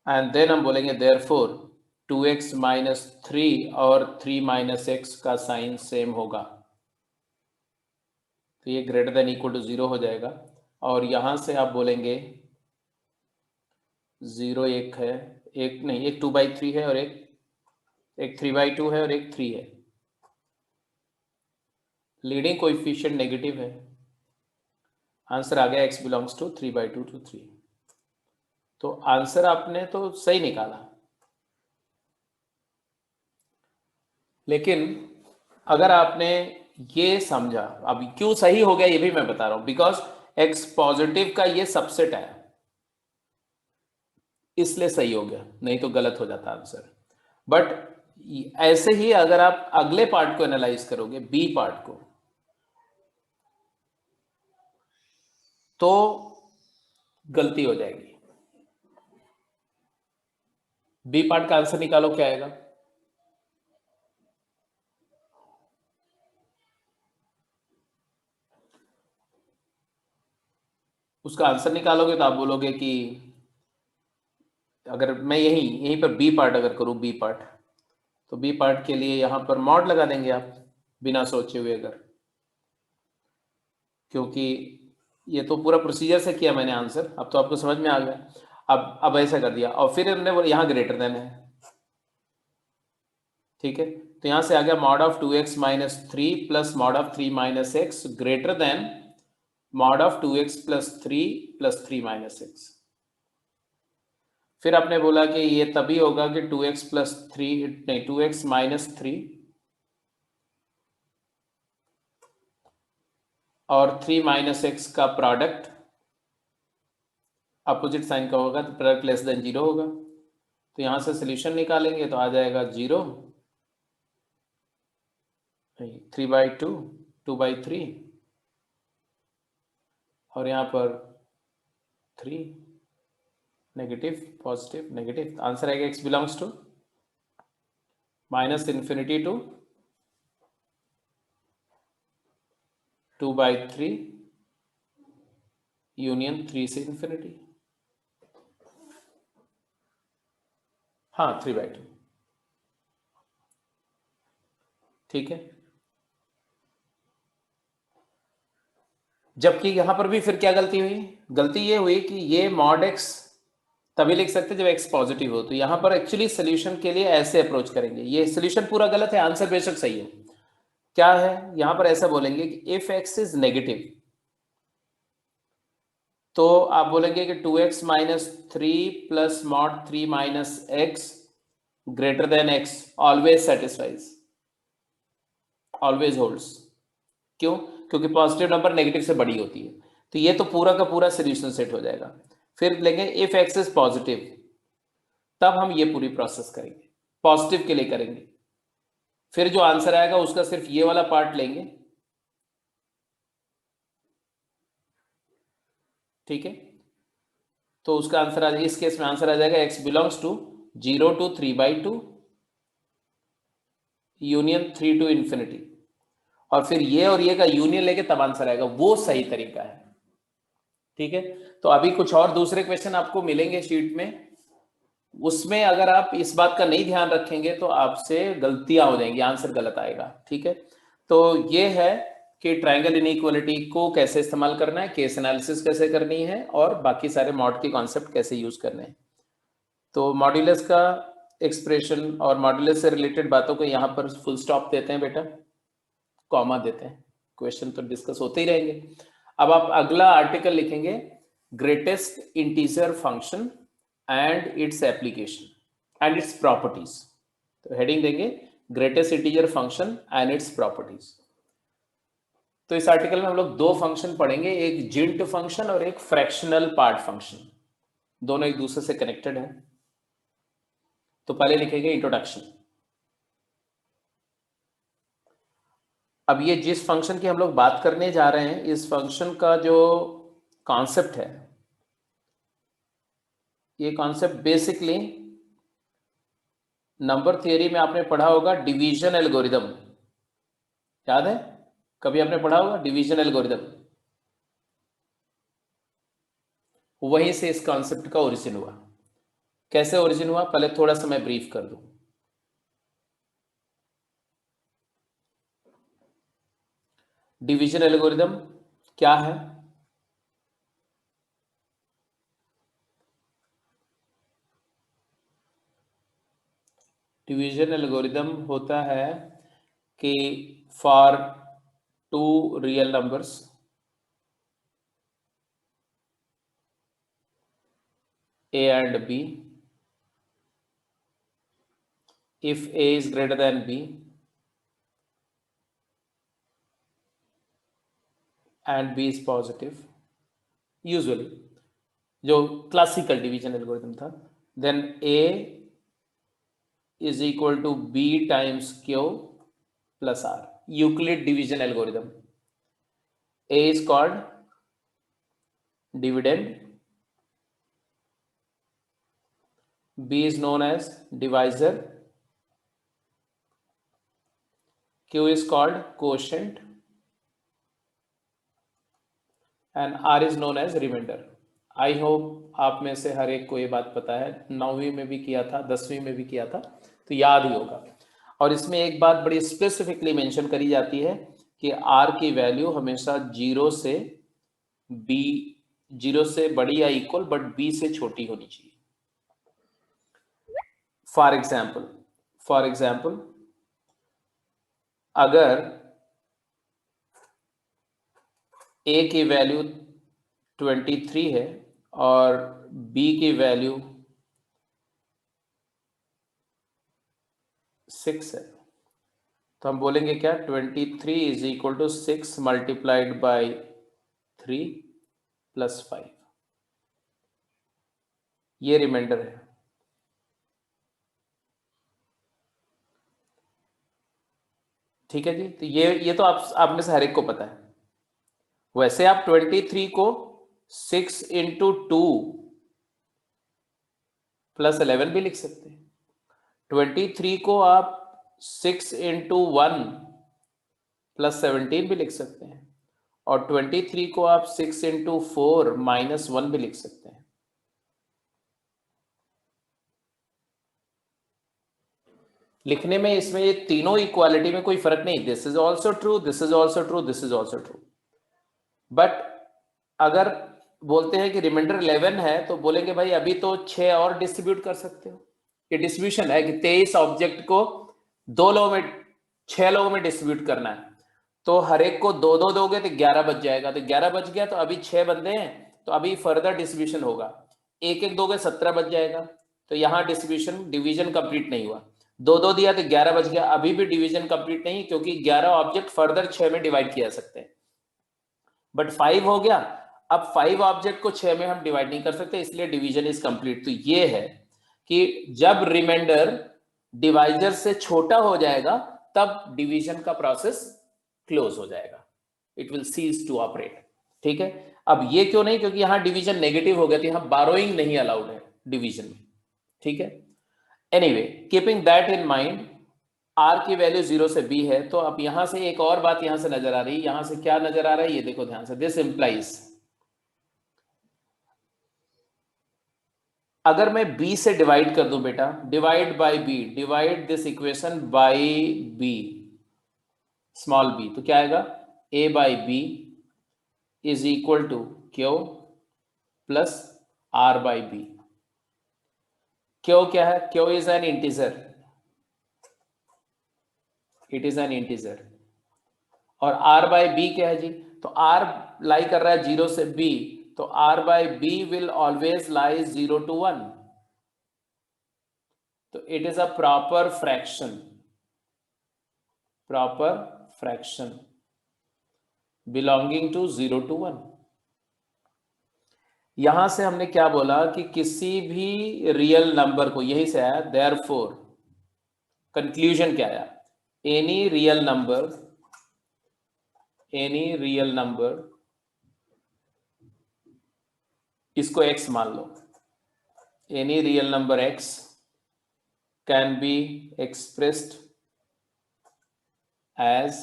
and then हम बोलेंगे therefore 2x minus 3 और 3 minus x का sign same होगा, तो ये greater than equal to 0 हो जाएगा। और यहां से आप बोलेंगे 0 एक है, एक नहीं, एक 2/3 है और एक 3/2 है और एक 3 है। लीडिंग कोएफिशिएंट नेगेटिव है। आंसर आ गया x बिलोंग्स टू 3/2 to 3। तो आंसर आपने तो सही निकाला, लेकिन अगर आपने ये समझा, अब क्यों सही हो गया ये भी मैं बता रहा हूं, बिकॉज x पॉजिटिव का ये सबसेट है, इसलिए सही हो गया, नहीं तो गलत हो जाता आंसर। बट ऐसे ही अगर आप अगले पार्ट को एनालाइज करोगे, बी पार्ट को, तो गलती हो जाएगी। बी पार्ट का आंसर निकालो, क्या आएगा? उसका आंसर निकालोगे तो आप बोलोगे कि अगर मैं यहीं पर बी पार्ट अगर करूं, बी पार्ट, तो बी पार्ट के लिए यहां पर मॉड लगा देंगे आप, बिना सोचे हुए अगर, क्योंकि ये तो पूरा प्रोसीजर से किया मैंने आंसर, अब तो आपको समझ में आ गया। अब ऐसा कर दिया और फिर हमने बोला यहाँ ग्रेटर देन है, ठीक है, तो यहां से आ गया मॉड ऑफ 2x माइनस 3 प्लस mod of 3 minus x greater than mod of 2x plus 3 plus 3 minus x. फिर आपने बोला कि ये तभी होगा कि 2x प्लस 3 नहीं 2x माइनस 3 और 3 माइनस एक्स का प्रोडक्ट अपोजिट साइन का होगा, तो प्रोडक्ट लेस देन 0 होगा। तो यहां से सोल्यूशन निकालेंगे तो आ जाएगा 0, 3/2, 2/3 और यहाँ पर 3, नेगेटिव पॉजिटिव नेगेटिव, आंसर आएगा x belongs to minus infinity to 2/3 union 3 से इंफिनिटी। हाँ 3/2, ठीक है। जबकि यहां पर भी फिर क्या गलती हुई, गलती ये हुई कि ये मॉड एक्स तभी लिख सकते जब एक्स पॉजिटिव हो, तो यहां पर एक्चुअली सोल्यूशन के लिए ऐसे अप्रोच करेंगे। ये सोल्यूशन पूरा गलत है, आंसर बेशक सही है। क्या है, यहां पर ऐसा बोलेंगे कि इफ एक्स इज नेगेटिव, तो आप बोलेंगे कि 2x माइनस 3 प्लस mod 3 minus x greater than x always satisfies, always holds. क्यों? क्योंकि पॉजिटिव नंबर नेगेटिव से बड़ी होती है। तो ये तो पूरा का पूरा सोल्यूशन सेट हो जाएगा। फिर लेंगे इफ एक्स इज पॉजिटिव, तब हम ये पूरी प्रोसेस करेंगे, पॉजिटिव के लिए करेंगे। फिर जो आंसर आएगा उसका सिर्फ ये वाला पार्ट लेंगे, ठीक है। तो उसका आंसर आ जाएगा, इस केस में आंसर आ जाएगा x belongs to 0 to 3/2 union 3 to infinity. और फिर ये और ये का यूनियन लेके तब आंसर आएगा, वो सही तरीका है, ठीक है। तो अभी कुछ और दूसरे क्वेश्चन आपको मिलेंगे शीट में, उसमें अगर आप इस बात का नहीं ध्यान रखेंगे तो आपसे गलतियां हो जाएंगी, आंसर गलत आएगा, ठीक है। तो ये है कि ट्रायंगल इनइक्वालिटी को कैसे इस्तेमाल करना है, केस एनालिसिस कैसे करनी है, और बाकी सारे मॉड के कॉन्सेप्ट कैसे यूज करने हैं। तो मॉड्यूलस का एक्सप्रेशन और मॉड्यूलस से रिलेटेड बातों को यहाँ पर फुल स्टॉप देते हैं बेटा, कॉमा देते हैं, क्वेश्चन तो डिस्कस होते ही रहेंगे। अब आप अगला आर्टिकल लिखेंगे, greatest integer function and its application and its properties. तो हेडिंग देंगे greatest integer function and its properties. तो इस आर्टिकल में हम लोग दो फंक्शन पढ़ेंगे, एक जिंट फंक्शन और एक फ्रैक्शनल पार्ट फंक्शन, दोनों एक दूसरे से कनेक्टेड है। तो पहले लिखेंगे इंट्रोडक्शन। अब ये जिस फंक्शन की हम लोग बात करने जा रहे हैं, इस फंक्शन का जो कॉन्सेप्ट है, ये कॉन्सेप्ट बेसिकली नंबर थियरी में आपने पढ़ा होगा, डिवीजन एल्गोरिदम, याद है? कभी आपने पढ़ा होगा डिवीजन एल्गोरिदम, वहीं से इस कॉन्सेप्ट का ओरिजिन हुआ। कैसे ओरिजिन हुआ, पहले थोड़ा सा मैं ब्रीफ कर दूं। डिवीजन एल्गोरिदम क्या है? डिवीजन एल्गोरिदम होता है कि for 2 real numbers a and b, if a is greater than b and b is positive, usually जो क्लासिकल डिवीजन एल्गोरिथम था, then a is equal to b times q plus r, Euclid division algorithm. a is called dividend, b is known as divisor, q is called quotient and r is known as remainder। I hope आप में से हर एक को ये बात पता है, 9वीं में भी किया था, 10वीं में भी किया था, तो याद ही होगा। और इसमें एक बात बड़ी स्पेसिफिकली मेंशन करी जाती है कि r की वैल्यू हमेशा 0 से बड़ी या इक्वल बट b से छोटी होनी चाहिए। फॉर एग्जाम्पल अगर a की वैल्यू 23 है और b की वैल्यू 6 है, तो हम बोलेंगे क्या, 23 is equal to 6 multiplied by 3 plus 5, ये रिमाइंडर है। ठीक है जी, तो ये तो आप में से हर एक को पता है। वैसे आप 23 को 6 इंटू 2 प्लस 11 भी लिख सकते हैं। 23 को आप 6 इंटू 1 प्लस 17 भी लिख सकते हैं। और 23 को आप 6 इंटू 4 -1 भी लिख सकते हैं। लिखने में इसमें ये तीनों इक्वालिटी में कोई फर्क नहीं, this is also true, this is also true, this is also true. But अगर बोलते हैं कि रिमाइंडर 11 है तो बोलेंगे भाई अभी तो 6 और डिस्ट्रीब्यूट कर सकते हो। ये डिस्ट्रीब्यूशन है कि 23 ऑब्जेक्ट को 2 लोगों में 6 लोगों में डिस्ट्रीब्यूट करना है, तो हर एक को 2-2 दोगे तो 11 बच जाएगा, तो 11 बच गया तो अभी 6 बंदे हैं तो अभी फर्दर डिस्ट्रीब्यूशन होगा, एक एक दोगे 17 बच जाएगा, तो यहाँ डिस्ट्रीब्यूशन डिवीजन कंप्लीट नहीं हुआ। 2-2 दिया तो 11 बच गया, अभी भी डिवीजन कंप्लीट नहीं, क्योंकि 11 ऑब्जेक्ट फर्दर 6 में डिवाइड किया जा सकते हैं। बट 5 हो गया, अब 5 ऑब्जेक्ट को 6 में हम डिवाइड नहीं कर सकते, इसलिए डिवीजन इज कंप्लीट। तो ये है कि जब रिमाइंडर डिवाइजर से छोटा हो जाएगा तब डिवीजन का प्रोसेस क्लोज हो जाएगा, it will cease to operate. ठीक है, अब ये क्यों नहीं, क्योंकि यहां डिवीजन नेगेटिव हो गया, तो यहां बारोइंग नहीं अलाउड है डिवीजन में। ठीक है, anyway keeping that in mind, R की वैल्यू 0 से b है। तो अब यहां से एक और बात यहां से नजर आ रही है, यहां से क्या नजर आ रहा है ये देखो ध्यान से, दिस इंप्लाइज, अगर मैं b से डिवाइड कर दूं बेटा, divide by b, divide this equation by b, small b, तो क्या आएगा, a by b is equal to q plus r by b। q क्या है, q is an integer, it is an integer, और r by b क्या है जी, तो r लाई कर रहा है 0 से b, तो r by b will always lie 0 to 1, तो it is a proper fraction, proper fraction belonging to 0 to 1। यहां से हमने क्या बोला कि किसी भी रियल नंबर को, यही से आया, देयरफॉर कंक्लूजन क्या आया, any real number, any real number, इसको x मान लो, any real number x can be expressed as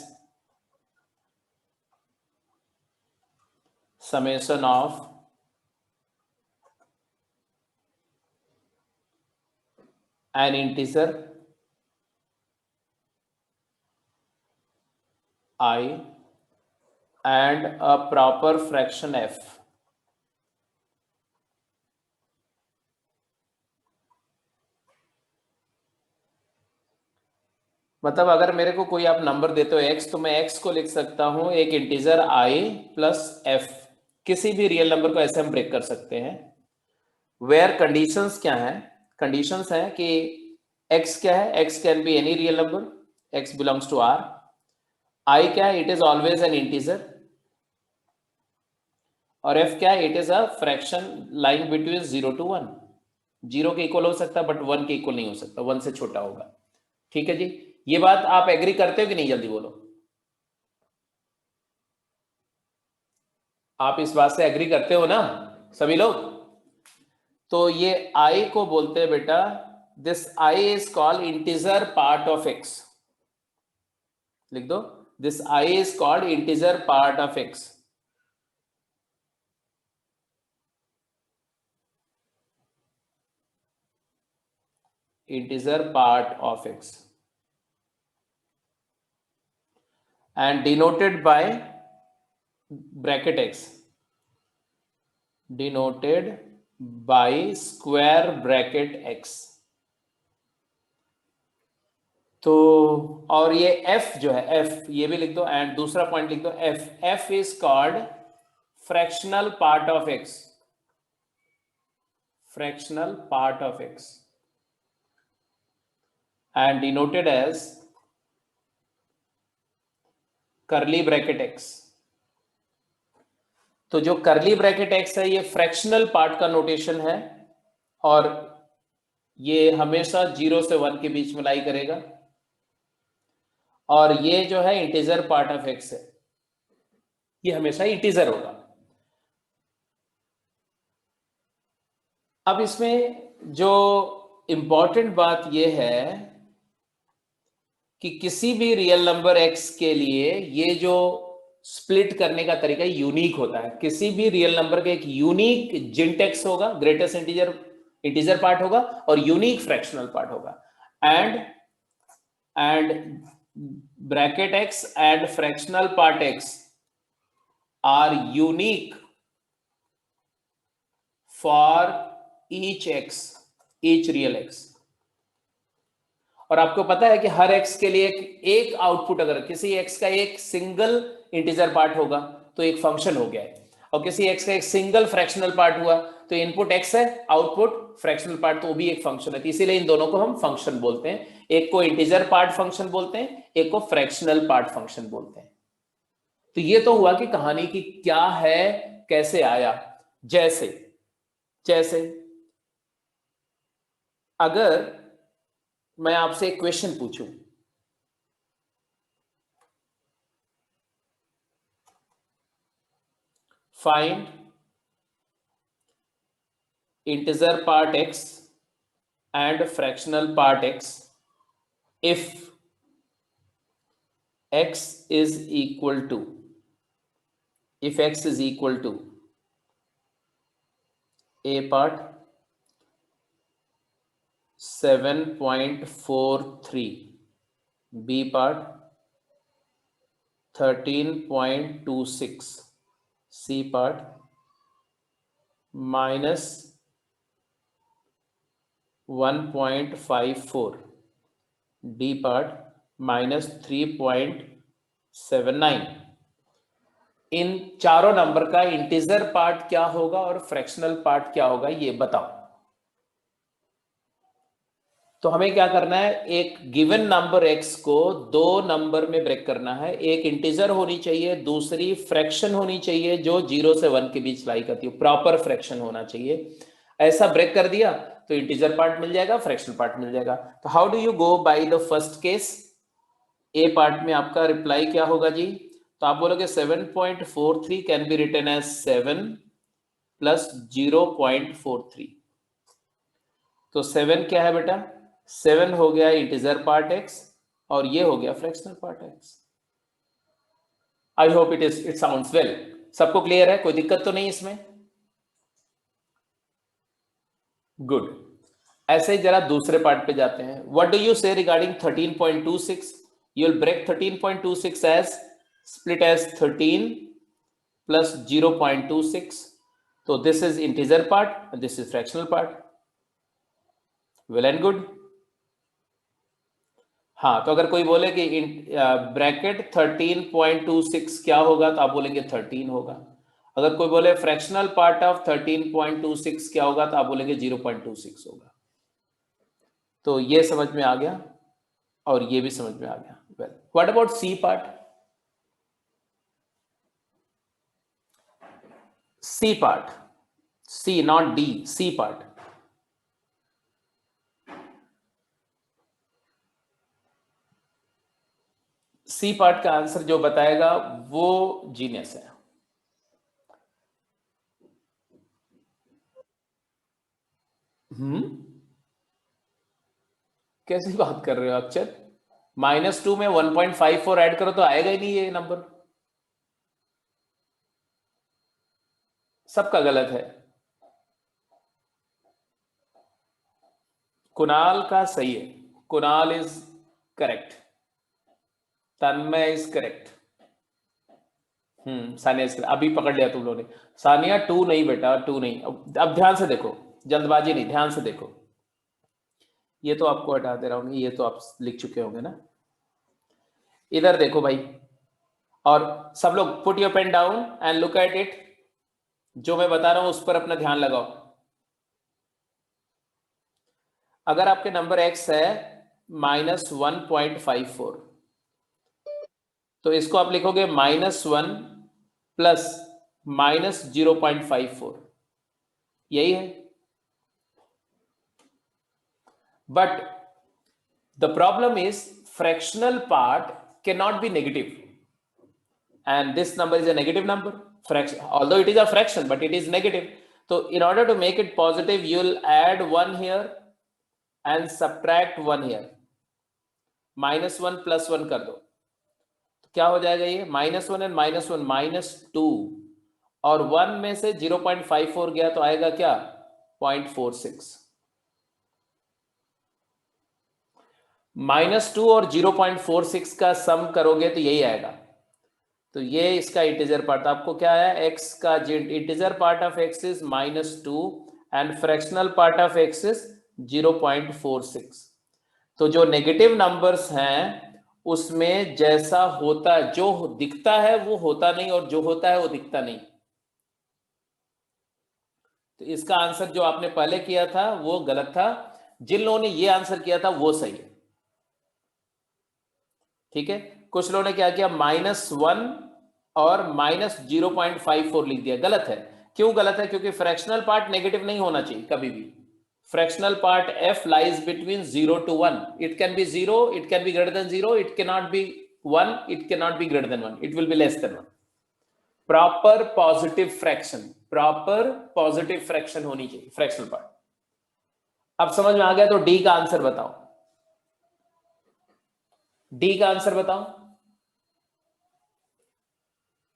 summation of an integer I and a proper fraction f। मतलब अगर मेरे को कोई आप नंबर देते हो x, तो मैं x को लिख सकता हूं एक इंटीजर i प्लस f, किसी भी रियल नंबर को ऐसे हम ब्रेक कर सकते हैं। वेयर कंडीशंस क्या है, कंडीशंस है कि x क्या है, x can be any real number, x belongs to r, i क्या है, it is always an integer, और f क्या है, it is a fraction lying between 0 to 1, 0 के इक्वल हो सकता है बट 1 के इक्वल नहीं हो सकता, 1 से छोटा होगा। ठीक है जी, ये बात आप एग्री करते हो कि नहीं, जल्दी बोलो, आप इस बात से एग्री करते हो ना सभी लोग। तो ये i को बोलते हैं बेटा, this i is called integer part of x, लिख दो, this i is called integer part of x। Integer part of x and denoted by bracket x, denoted by square bracket x। तो और ये f जो है, f ये भी लिख दो, एंड दूसरा पॉइंट लिख दो, f is called fractional part of x, fractional part of x and denoted as curly bracket x। तो जो कर्ली ब्रैकेट x है ये फ्रैक्शनल पार्ट का नोटेशन है, और ये हमेशा 0 से 1 के बीच में लाई करेगा, और ये जो है इंटीजर पार्ट ऑफ x है, ये हमेशा इंटीजर होगा। अब इसमें जो इंपॉर्टेंट बात ये है कि किसी भी रियल नंबर x के लिए ये जो स्प्लिट करने का तरीका यूनिक होता है। किसी भी रियल नंबर का एक यूनिक जिंटेक्स होगा, ग्रेटेस्ट इंटीजर पार्ट होगा, और यूनिक फ्रैक्शनल पार्ट होगा। And bracket x and fractional part x are unique for each x, each real x। और आपको पता है कि हर x के लिए एक आउटपुट, अगर किसी x का एक सिंगल इंटीजर पार्ट होगा तो एक फंक्शन हो गया है, और किसी x का एक सिंगल फ्रैक्शनल पार्ट हुआ तो इनपुट x है, आउटपुट फ्रैक्शनल पार्ट, तो वो भी एक फंक्शन है। इसीलिए इन दोनों को हम फंक्शन बोलते हैं, एक को इंटीजर पार्ट फंक्शन बोलते हैं, एक को फ्रैक्शनल पार्ट फंक्शन बोलते हैं। तो ये तो हुआ कि कहानी की क्या है, कैसे आया। जैसे जैसे अगर मैं आपसे एक क्वेश्चन पूछूं, find integer part x and fractional part x if x is equal to a part 7.43, b part 13.26, c part minus 1.54, d part minus 3.79। इन चारों नंबर का इंटीजर पार्ट क्या होगा और फ्रैक्शनल पार्ट क्या होगा, ये बताओ। तो हमें क्या करना है, एक गिवन नंबर x को दो नंबर में ब्रेक करना है। एक इंटीजर होनी चाहिए, दूसरी फ्रैक्शन होनी चाहिए जो 0 से 1 के बीच लाई करती है, प्रॉपर फ्रैक्शन होना चाहिए। ऐसा ब्रेक कर दिया तो इंटीजर पार्ट मिल जाएगा, फ्रैक्शनल पार्ट मिल जाएगा। तो how do you go by the first case? A part में आपका रिप्लाई क्या होगा जी? तो आप बोलोगे 7.43 can be written as 7 plus 0.43। तो 7 क्या है बेटा? 7 हो गया इंटीजर पार्ट x और ये हो गया fractional part x। I hope it sounds well. सबको क्लियर है? कोई दिक्कत तो नहीं इसमें? गुड। ऐसे ही जरा दूसरे पार्ट पे जाते हैं। What do you say regarding 13.26? You will break 13.26 as split as 13 plus 0.26। तो this is integer part, this is fractional part. Well and good. हाँ, तो अगर कोई बोले कि ब्रैकेट 13.26 क्या होगा, तो आप बोलेंगे 13 होगा। अगर कोई बोले फ्रैक्शनल पार्ट ऑफ 13.26 क्या होगा, तो आप बोलेंगे 0.26 होगा। तो ये समझ में आ गया और ये भी समझ में आ गया। Well, what about C part? C part, C not D, C part. C part का आंसर जो बताएगा वो जीनियस है। कैसी बात कर रहे हो अक्षर? -2 में 1.54 ऐड करो तो आएगा ही नहीं ये नंबर। सबका गलत है। कुणाल का सही है, Kunal is correct, Tanmay is correct. Sania is correct. अभी पकड़ लिया तुम लोगों ने। सानिया 2 नहीं बेटा, 2 नहीं। अब ध्यान से देखो, जल्दबाजी नहीं, ध्यान से देखो। ये तो आपको हटा दे रहा हूँ, ये तो आप लिख चुके होंगे ना। इधर देखो भाई, और सब लोग put your pen down and look at it. जो मैं बता रहा हूं उस पर अपना ध्यान लगाओ। अगर आपके नंबर x है -1.54, तो इसको आप लिखोगे -1 प्लस -0.54, यही है। But the problem is fractional part cannot be negative, and this number is a negative number. Although it is a fraction, but it is negative. So in order to make it positive, you will add 1 here and subtract 1 here। -1 + 1 कर दो। क्या हो जाएगा ये -1 and -1 -2 और 1 में से 0.54 गया तो आएगा क्या 0.46। -2 और 0.46 का सम करोगे तो यही आएगा। तो ये इसका इंटीजर पार्ट आपको क्या आया, x का integer part of x is -2 and fractional part of x is 0.46। तो जो नेगेटिव नंबर्स हैं उसमें जैसा होता है, जो दिखता है वो होता नहीं और जो होता है वो दिखता नहीं। तो इसका आंसर जो आपने पहले किया था वो गलत था, जिन लोगों ने ये आंसर किया था वो सही है। ठीक है, कुछ लोगों ने क्या किया -1 और -0.54 लिख दिया, गलत है। क्यों गलत है, क्योंकि फ्रैक्शनल पार्ट नेगेटिव नहीं होना चाहिए कभी भी। Fractional part f lies between 0 to 1. It can be 0, it can be greater than 0, it cannot be 1, it cannot be greater than 1, it will be less than 1. Proper positive fraction, proper positive fraction होनी चाहिए fractional part. अब समझ में आ गया तो D का answer बताओ, डी का आंसर बताओ।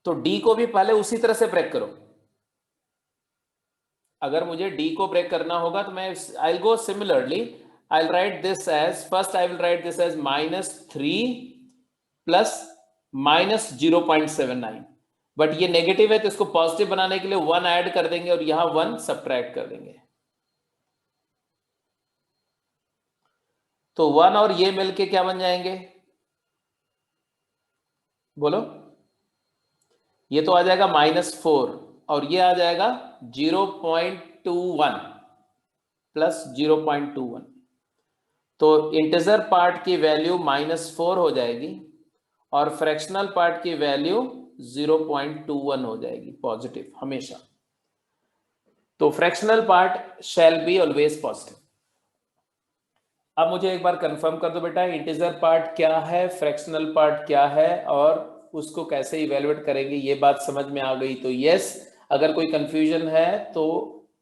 तो डी को भी पहले उसी तरह से ब्रेक करो। अगर मुझे डी को ब्रेक करना होगा तो मैं I will go similarly, I will write this as, first I will write this as -3 plus -0.79, but ये नेगेटिव है तो इसको पॉजिटिव बनाने के लिए 1 ऐड कर देंगे और यहां 1 सब्ट्रैक्ट कर देंगे। तो 1 और ये मिलके क्या बन जाएंगे बोलो, ये तो आ जाएगा -4 और ये आ जाएगा 0.21 प्लस 0.21। तो इंटीजर पार्ट की वैल्यू -4 हो जाएगी और फ्रैक्शनल पार्ट की वैल्यू 0.21 हो जाएगी पॉजिटिव हमेशा। तो fractional part shall be always positive. अब मुझे एक बार कंफर्म कर दो बेटा, इंटीजर पार्ट क्या है, फ्रैक्शनल पार्ट क्या है और उसको कैसे इवेलुएट करेंगे, ये बात समझ में आ गई तो यस, अगर कोई कंफ्यूजन है तो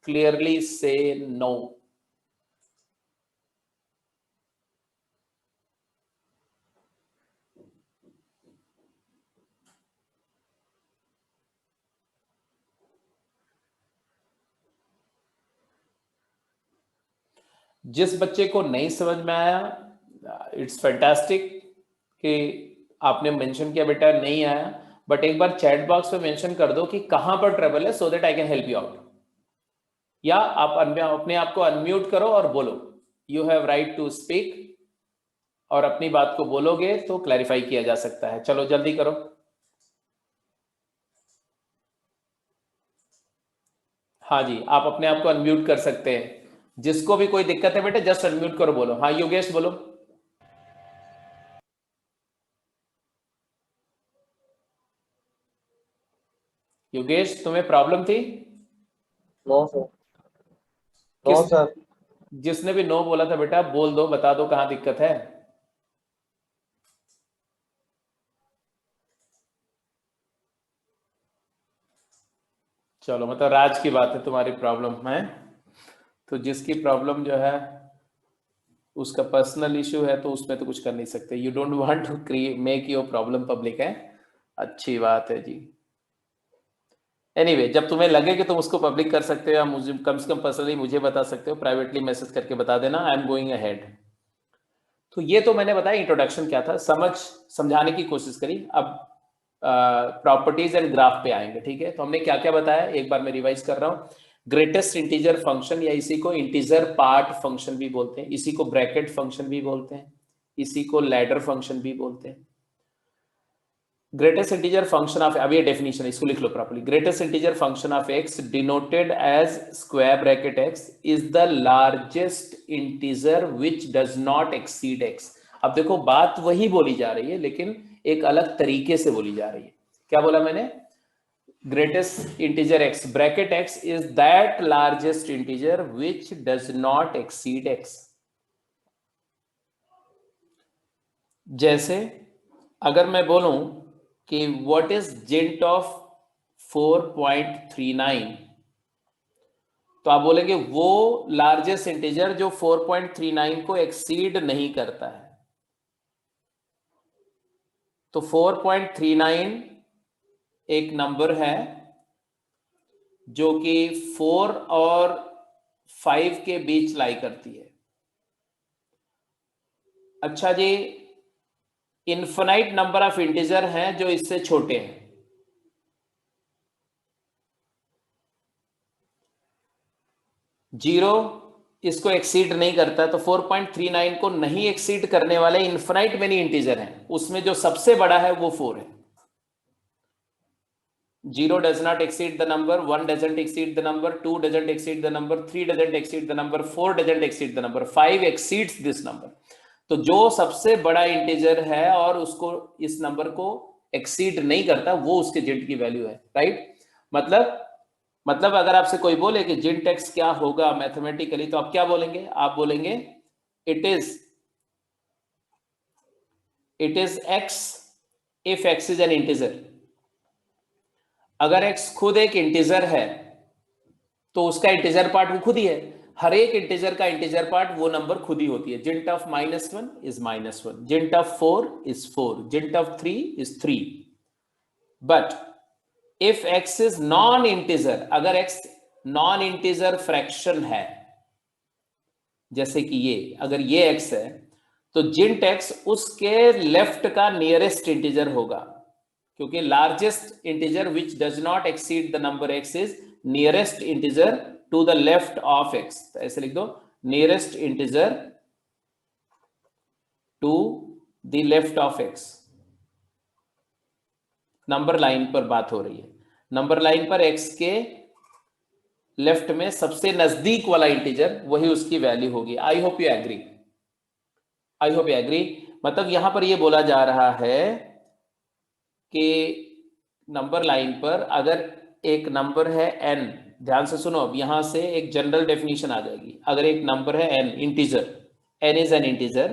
क्लियरली से नो। जिस बच्चे को नहीं समझ में आया, इट्स फैंटास्टिक कि आपने मेंशन किया बेटा नहीं आया, बट एक बार चैट बॉक्स में मेंशन कर दो कि कहां पर ट्रबल है, so that I can help you out. या आप अपने आप को अनम्यूट करो और बोलो, you have right to speak, और अपनी बात को बोलोगे तो क्लैरिफाई किया जा सकता है। चलो जल्दी करो। हाँ जी, आप अपने आप को अनम्यूट कर सकते हैं, जिसको भी कोई दिक्कत है बेटे जस्ट अनम्यूट करो, बोलो। हाँ योगेश बोलो। योगेश तुम्हें प्रॉब्लम थी? नो सर, नो किस सर। जिसने भी नो बोला था बेटा बोल दो, बता दो कहां दिक्कत है। चलो मतलब राज की बात है तुम्हारी प्रॉब्लम है, तो जिसकी प्रॉब्लम जो है उसका पर्सनल इशू है तो उसमें तो कुछ कर नहीं सकते। You don't want to make your problem public है, अच्छी बात है जी। एनीवे जब तुम्हें लगे कि तुम उसको पब्लिक कर सकते हो या मुझे कम से कम पर्सनली मुझे बता सकते हो, प्राइवेटली मैसेज करके बता देना, आई एम गोइंग अहेड। तो ये तो मैंने बताया इंट्रोडक्शन क्या था, समझाने की कोशिश करी। अब प्रॉपर्टीज एंड ग्राफ पे आएंगे। ठीक है, तो हमने क्या क्या बताया एक बार मैं रिवाइज कर रहा हूँ। ग्रेटेस्ट इंटीजर फंक्शन या इसी को इंटीजर पार्ट फंक्शन भी बोलते हैं, इसी को ब्रैकेट फंक्शन भी बोलते हैं, इसी को लैडर फंक्शन भी बोलते हैं। ग्रेटेस्ट इंटीजर फंक्शन ऑफ, अब ये डेफिनेशन इसको लिख लो properly. Greatest integer function of x denoted as square bracket x is the largest integer which does not exceed x. अब देखो बात वही बोली जा रही है लेकिन एक अलग तरीके से बोली जा रही है। क्या बोला मैंने? Greatest integer x bracket x is that largest integer which does not exceed x. जैसे अगर मैं बोलूं कि व्हाट इज जेंट ऑफ 4.39, तो आप बोलेंगे वो लार्जेस्ट इंटीजर जो 4.39 को एक्सीड नहीं करता है। तो 4.39 एक नंबर है जो कि 4 और 5 के बीच लाई करती है। अच्छा जी, इनफिनाइट नंबर ऑफ इंटीजर हैं जो इससे छोटे हैं। जीरो इसको एक्सीड नहीं करता, तो 4.39 को नहीं एक्सीड करने वाले इनफिनाइट मेनी इंटीजर हैं, उसमें जो सबसे बड़ा है वो 4 है। 0 does not exceed the number, 1 doesn't exceed the number, 2 doesn't exceed the number, 3 doesn't exceed the number, 4 doesn't exceed the number, 5 exceeds this number। तो जो सबसे बड़ा इंटीजर है और उसको इस नंबर को एक्सीड नहीं करता, वो उसके जिंट की वैल्यू है, राइट। मतलब अगर आपसे कोई बोले कि जिंट एक्स क्या होगा मैथमेटिकली, तो आप क्या बोलेंगे? आप बोलेंगे it is x if x is an integer. अगर x खुद एक इंटीजर है तो उसका इंटीजर पार्ट वो खुद ही है। हर एक इंटीजर का इंटीजर पार्ट वो नंबर खुद ही होती है। जिंट ऑफ -1 इज -1, जिंट ऑफ 4 इज 4, जिंट of 3 is 3। But if x is non integer, अगर x नॉन इंटीजर फ्रैक्शन है, जैसे कि ये, अगर ये x है तो जिंट x उसके लेफ्ट का नियरेस्ट इंटीजर होगा, क्योंकि largest integer which does not exceed the number x is nearest integer to the left of x। तो ऐसे लिख दो, nearest integer to the left of x। Number line पर बात हो रही है, नंबर लाइन पर x के लेफ्ट में सबसे नजदीक वाला इंटीजर वही उसकी वैल्यू होगी। I hope you agree, I hope you agree. मतलब यहां पर यह बोला जा रहा है कि नंबर लाइन पर अगर एक नंबर है n, ध्यान से सुनो, अब यहां से एक जनरल डेफिनेशन आ जाएगी। अगर एक नंबर है n integer, n is an integer,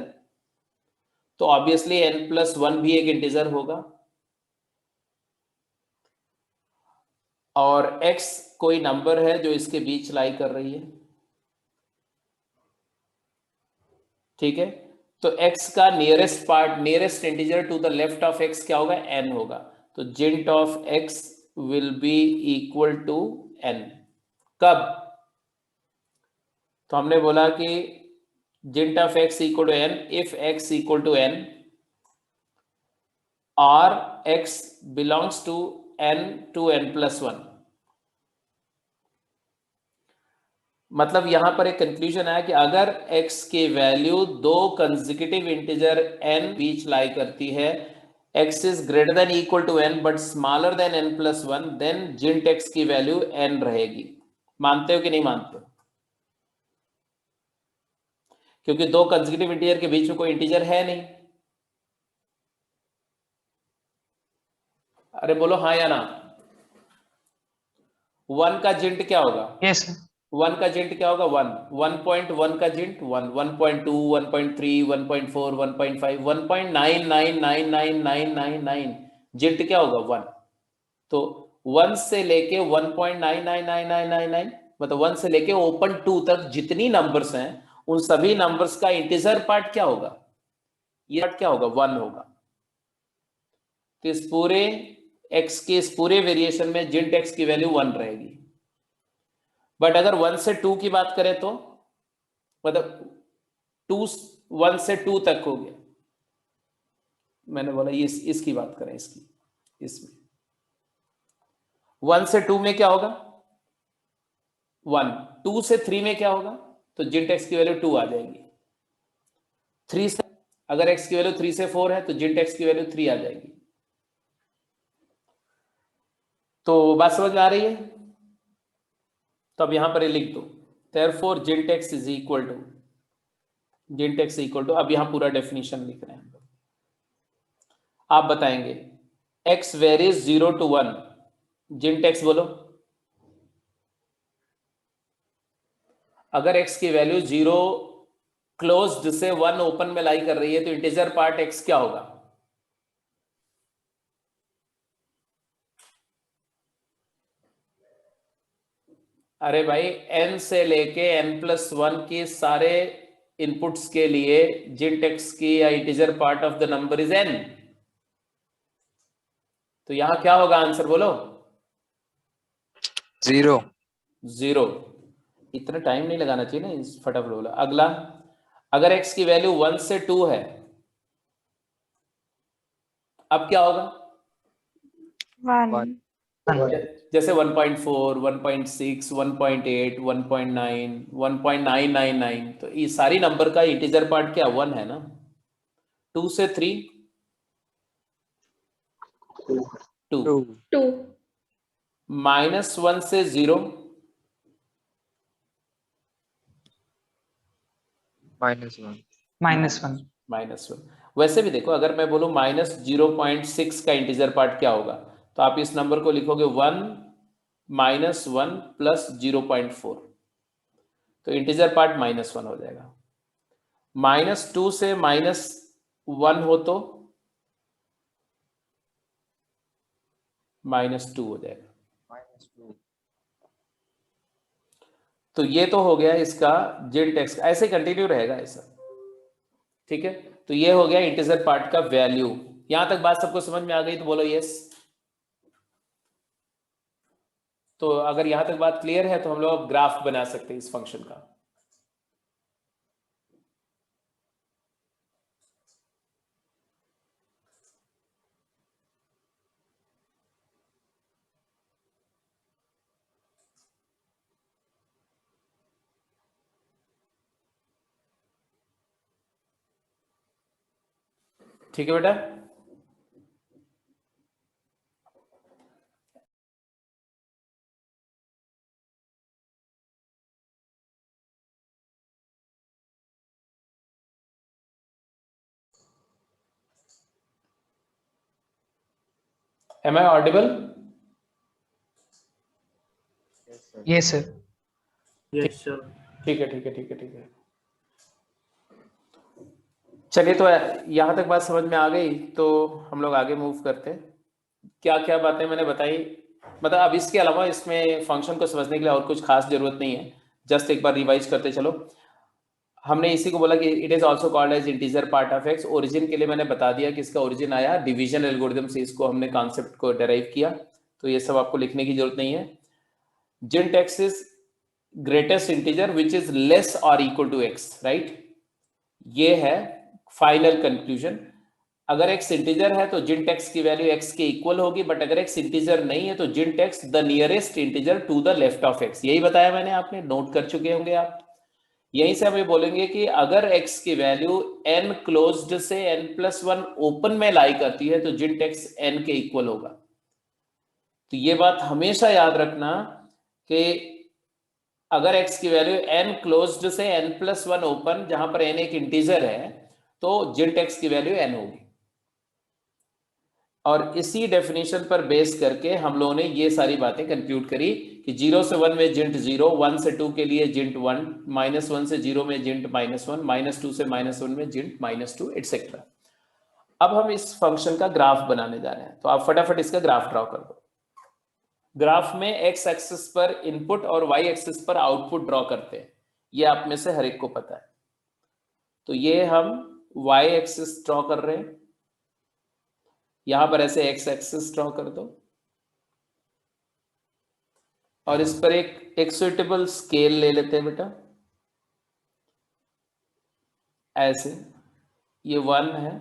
तो ऑब्वियसली n+1 भी एक इंटीजर होगा, और x कोई नंबर है जो इसके बीच लाई कर रही है, ठीक है। तो x का nearest part, nearest integer to the left of x क्या होगा? n होगा। तो जिंट of x will be equal to n। कब? तो हमने बोला कि जिंट of x equal to n if x equal to n और x बिलोंग्स टू n+1। मतलब यहां पर एक कंक्लूजन है कि अगर x की वैल्यू दो कंसेक्यूटिव इंटीजर n बीच लाई करती है, x is greater than equal to n but smaller than n+1, then जिंट x की वैल्यू n रहेगी। मानते हो कि नहीं मानते हो? क्योंकि दो कंसेक्यूटिव इंटीजर के बीच में कोई इंटीजर है नहीं। अरे बोलो हाँ या ना। 1 का जिंट क्या होगा? यस 1 का जिंट क्या होगा? 1। 1.1 का जिंट 1, 1.2, 1.3, 1.4, 1.5, 1.99999999 जिंट क्या होगा? 1। तो 1 से लेके 1.999999, मतलब 1 से लेके ओपन 2 तक जितनी नंबर्स हैं उन सभी नंबर्स का इंटीजर पार्ट क्या होगा? ये पार्ट क्या होगा? 1 होगा। तो इस पूरे x के इस पूरे वेरिएशन में जिंट x की वैल्यू 1 रहेगी। बट अगर 1 से 2 की बात करें तो, मतलब 1 से 2 तक हो गया, मैंने बोला इसकी बात करें, इसमें 1 से 2 में क्या होगा? 1। 2 से 3 में क्या होगा? तो जिंट x की वैल्यू 2 आ जाएगी। 3 से, अगर x की वैल्यू 3 से 4 है तो जिंट x की वैल्यू 3 आ जाएगी। तो बात समझ में आ रही है? तो अब यहां पर लिख दो, therefore जिंट x इज इक्वल टू, जिंट x इक्वल टू, अब यहां पूरा डेफिनेशन लिख रहे हैं। आप बताएंगे x वेरीज 0 to 1, जिंट x बोलो। अगर x की वैल्यू 0 क्लोज्ड से 1 ओपन में लाई कर रही है तो इंटीजर पार्ट x क्या होगा? अरे भाई n से लेके n+1 की सारे इनपुट्स के लिए जिंट x की या integer part of the number is n। तो यहाँ क्या होगा आंसर बोलो? 0। 0। इतना टाइम नहीं लगाना चाहिए ना, फटाफट बोलो। अगला, अगर x की वैल्यू 1 से 2 है, अब क्या होगा? 1 जैसे 1.4, 1.6, 1.8, 1.9, 1.999, तो ये सारी नंबर का इंटीजर पार्ट क्या 1 है ना। 2 से 3 2, 2 -1 से 0 -1। -1। वैसे भी देखो, अगर मैं बोलूं -0.6 का इंटीजर पार्ट क्या होगा, तो आप इस नंबर को लिखोगे 1 -1 प्लस 0.4, तो इंटीजर पार्ट -1 हो जाएगा। -2 से -1 हो तो -2 हो जाएगा। तो ये तो हो गया इसका जिन टेक्स, ऐसे कंटिन्यू रहेगा ऐसा, ठीक है। तो ये हो गया इंटीजर पार्ट का वैल्यू। यहां तक बात सबको समझ में आ गई तो बोलो यस। तो अगर यहां तक बात क्लियर है तो हम लोग ग्राफ बना सकते हैं इस फंक्शन का। ठीक है बेटा। Am I audible? Yes sir। Yes, sir. ठीक है ठीक है ठीक है ठीक है। चलिए, तो यहां तक बात समझ में आ गई तो हम लोग आगे मूव करते हैं। क्या क्या बातें मैंने बताई, मतलब अब इसके अलावा इसमें फंक्शन को समझने के लिए और कुछ खास जरूरत नहीं है, जस्ट एक बार रिवाइज करते चलो। हमने इसी को बोला कि it is also called as integer part of x. Origin के लिए मैंने बता दिया कि इसका ओरिजिन आया डिवीजन एल्गोरिथम से, इसको हमने कॉन्सेप्ट को डेराइव किया, तो ये सब आपको लिखने की जरूरत नहीं है। जिन टेक्स is greatest integer which is less और इक्वल टू एक्स, राइट, ये है फाइनल कंक्लूजन। अगर x इंटीजर है तो जिन टेक्स की वैल्यू x के इक्वल होगी, बट अगर x इंटीजर नहीं है तो जिन टेक्स the nearest integer to the left of x, यही बताया मैंने, आपने नोट कर चुके होंगे आप। यहीं से हम ये बोलेंगे कि अगर x की वैल्यू n क्लोज्ड से n+1 ओपन में लाई करती है तो जिन टेक्स n के इक्वल होगा। तो ये बात हमेशा याद रखना कि अगर x की वैल्यू n क्लोज्ड से n+1 ओपन, जहां पर n एक इंटीजर है, तो जिन टेक्स की वैल्यू n होगी। और इसी डेफिनेशन पर बेस करके हम लोगों ने ये सारी बातें कंक्लूड करी कि 0 से 1 में जिंट 0, 1 से 2 के लिए जिंट 1, -1 से 0 में जिंट -1, -2 से -1 में जिंट -2, एटसेट्रा। अब हम इस फंक्शन का ग्राफ बनाने जा रहे हैं, तो आप फटाफट इसका ग्राफ ड्रॉ कर दो। ग्राफ में x एक्सिस पर इनपुट और y एक्सिस पर आउटपुट ड्रॉ करते हैं, ये आप में से हर एक को पता है। तो ये हम y एक्सिस ड्रॉ कर रहे हैं, यहां पर ऐसे x एक्सिस ड्रॉ कर दो और इस पर एक सुइटेबल स्केल ले लेते हैं बेटा, ऐसे ये 1 है,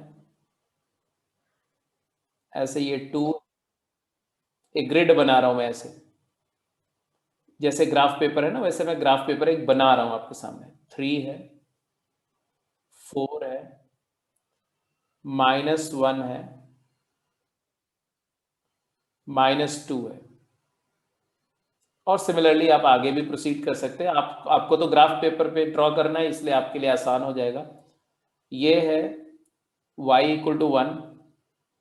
ऐसे ये 2, एक ग्रिड बना रहा हूं मैं ऐसे, जैसे ग्राफ पेपर है ना, वैसे मैं ग्राफ पेपर एक बना रहा हूं आपके सामने। 3 है, 4 है, -1 है, -2 है, और सिमिलरली आप आगे भी प्रोसीड कर सकते हैं। आपको तो ग्राफ पेपर पे ड्रॉ करना है, इसलिए आपके लिए आसान हो जाएगा। ये है y = 1,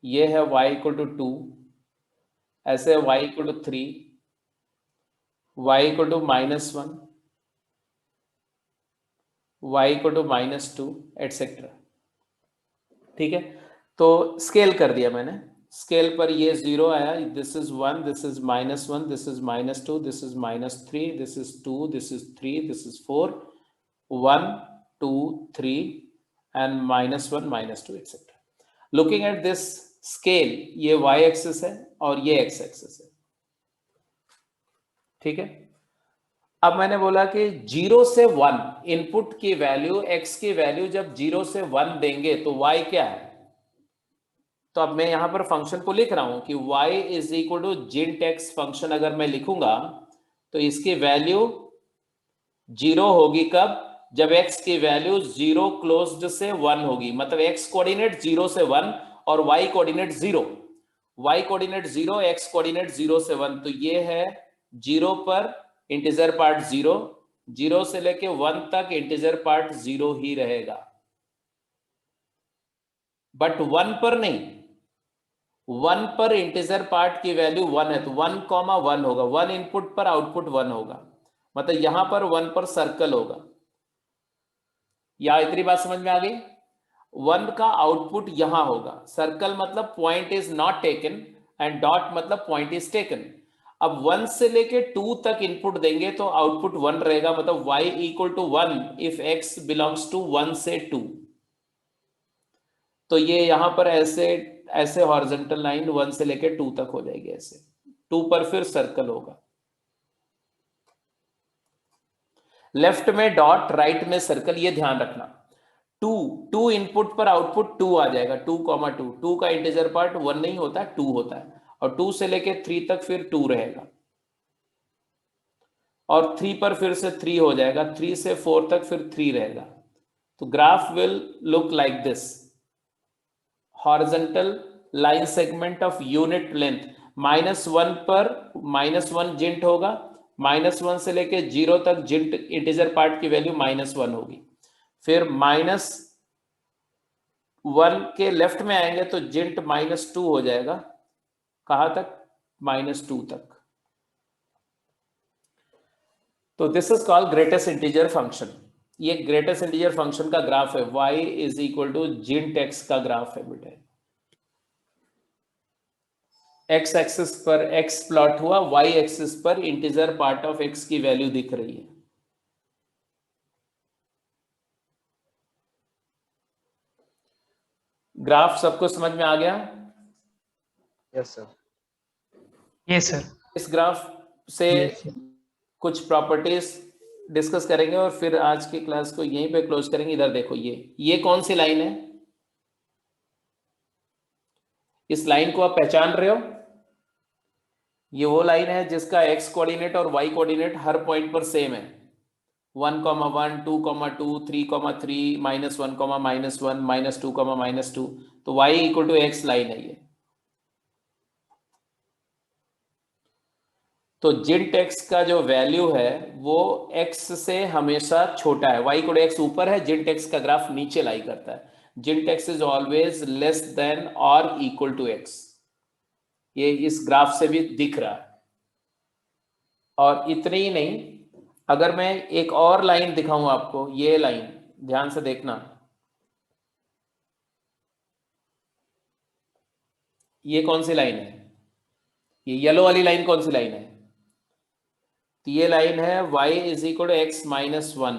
ये है y = 2, ऐसे y = 3, y = -1, y = -2, एटसेट्रा। ठीक है, तो स्केल कर दिया मैंने। स्केल पर ये 0 आया, this is 1, this is -1, this is -2, this is -3, this is 2, this is 3, this is 4, 1, 2, 3 and -1, -2, etc. Looking at this scale ये y एक्सिस है और ये x एक्सिस है, ठीक है। अब मैंने बोला कि 0 से 1 इनपुट की वैल्यू, x की वैल्यू जब 0 से 1 देंगे तो y क्या है। तो अब मैं यहां पर फंक्शन को लिख रहा हूं कि y इज इक्वल टू जिंट x फंक्शन अगर मैं लिखूंगा तो इसकी वैल्यू 0 होगी कब, जब x की वैल्यू 0 क्लोज्ड से 1 होगी, मतलब x कोऑर्डिनेट 0 से 1 और y coordinate 0, y coordinate 0, x coordinate 0 से 1। तो ये है 0 पर इंटीजर पार्ट 0, 0 से लेके 1 तक इंटीजर पार्ट 0 ही रहेगा, बट 1 पर नहीं, 1 पर इंटीजर पार्ट की वैल्यू 1 है तो 1,1 होगा, 1 इनपुट पर आउटपुट 1 होगा, मतलब यहां पर 1 पर सर्कल होगा। या इतनी बात समझ में आ गई। 1 का आउटपुट यहां होगा, सर्कल मतलब point is not taken and dot मतलब पॉइंट इज टेकन। अब 1 से लेके 2 तक इनपुट देंगे तो आउटपुट 1 रहेगा, मतलब y equal to 1 if x belongs to 1 से 2। तो ये यहां पर ऐसे ऐसे हॉरिजॉन्टल लाइन 1 से लेके 2 तक हो जाएगी, ऐसे 2 पर फिर सर्कल होगा, लेफ्ट में डॉट राइट में सर्कल, ये ध्यान रखना। 2 इनपुट पर आउटपुट 2 आ जाएगा, 2,2, 2 का इंटीजर पार्ट 1 नहीं होता, 2 होता है, और 2 से लेके 3 तक फिर 2 रहेगा, और 3 पर फिर से 3 हो जाएगा, 3 से 4 तक फिर 3 रहेगा। तो graph will look like this, horizontal line segment of unit length, -1 पर -1 जिंट होगा, -1 से लेके 0 तक जिंट इंटीजर पार्ट की वैल्यू -1 होगी, फिर -1 के लेफ्ट में आएंगे तो जिंट -2 हो जाएगा, कहां तक, -2 तक। तो this is called greatest integer function. ये ग्रेटेस्ट इंटीजर फंक्शन का ग्राफ है, y इज इक्वल टू जिंट x का ग्राफ है बेटे। x एक्सिस पर x प्लॉट हुआ, y एक्सिस पर इंटीजर पार्ट ऑफ x की वैल्यू दिख रही है। ग्राफ सबको समझ में आ गया? Yes sir. Yes sir. इस ग्राफ से कुछ प्रॉपर्टीज डिस्कस करेंगे और फिर आज की क्लास को यहीं पे क्लोज करेंगे। इधर देखो, ये कौन सी लाइन है, इस लाइन को आप पहचान रहे हो? ये वो लाइन है जिसका x कोऑर्डिनेट और y कोऑर्डिनेट हर पॉइंट पर सेम है, 1,1, 2,2, 3,3, -1, -1, -2, -2, तो y equal to x line है ये। तो जिंट x का जो वैल्यू है वो x से हमेशा छोटा है, y इक्वल टू x ऊपर है, जिंट x का ग्राफ नीचे लाई करता है, जिंट x is always less than और इक्वल टू x, ये इस ग्राफ से भी दिख रहा है। और इतने ही नहीं, अगर मैं एक और लाइन दिखाऊं आपको, ये लाइन ध्यान से देखना, ये कौन सी लाइन है, ये येलो वाली लाइन कौन सी लाइन है, तो ये लाइन है y is equal to x -1।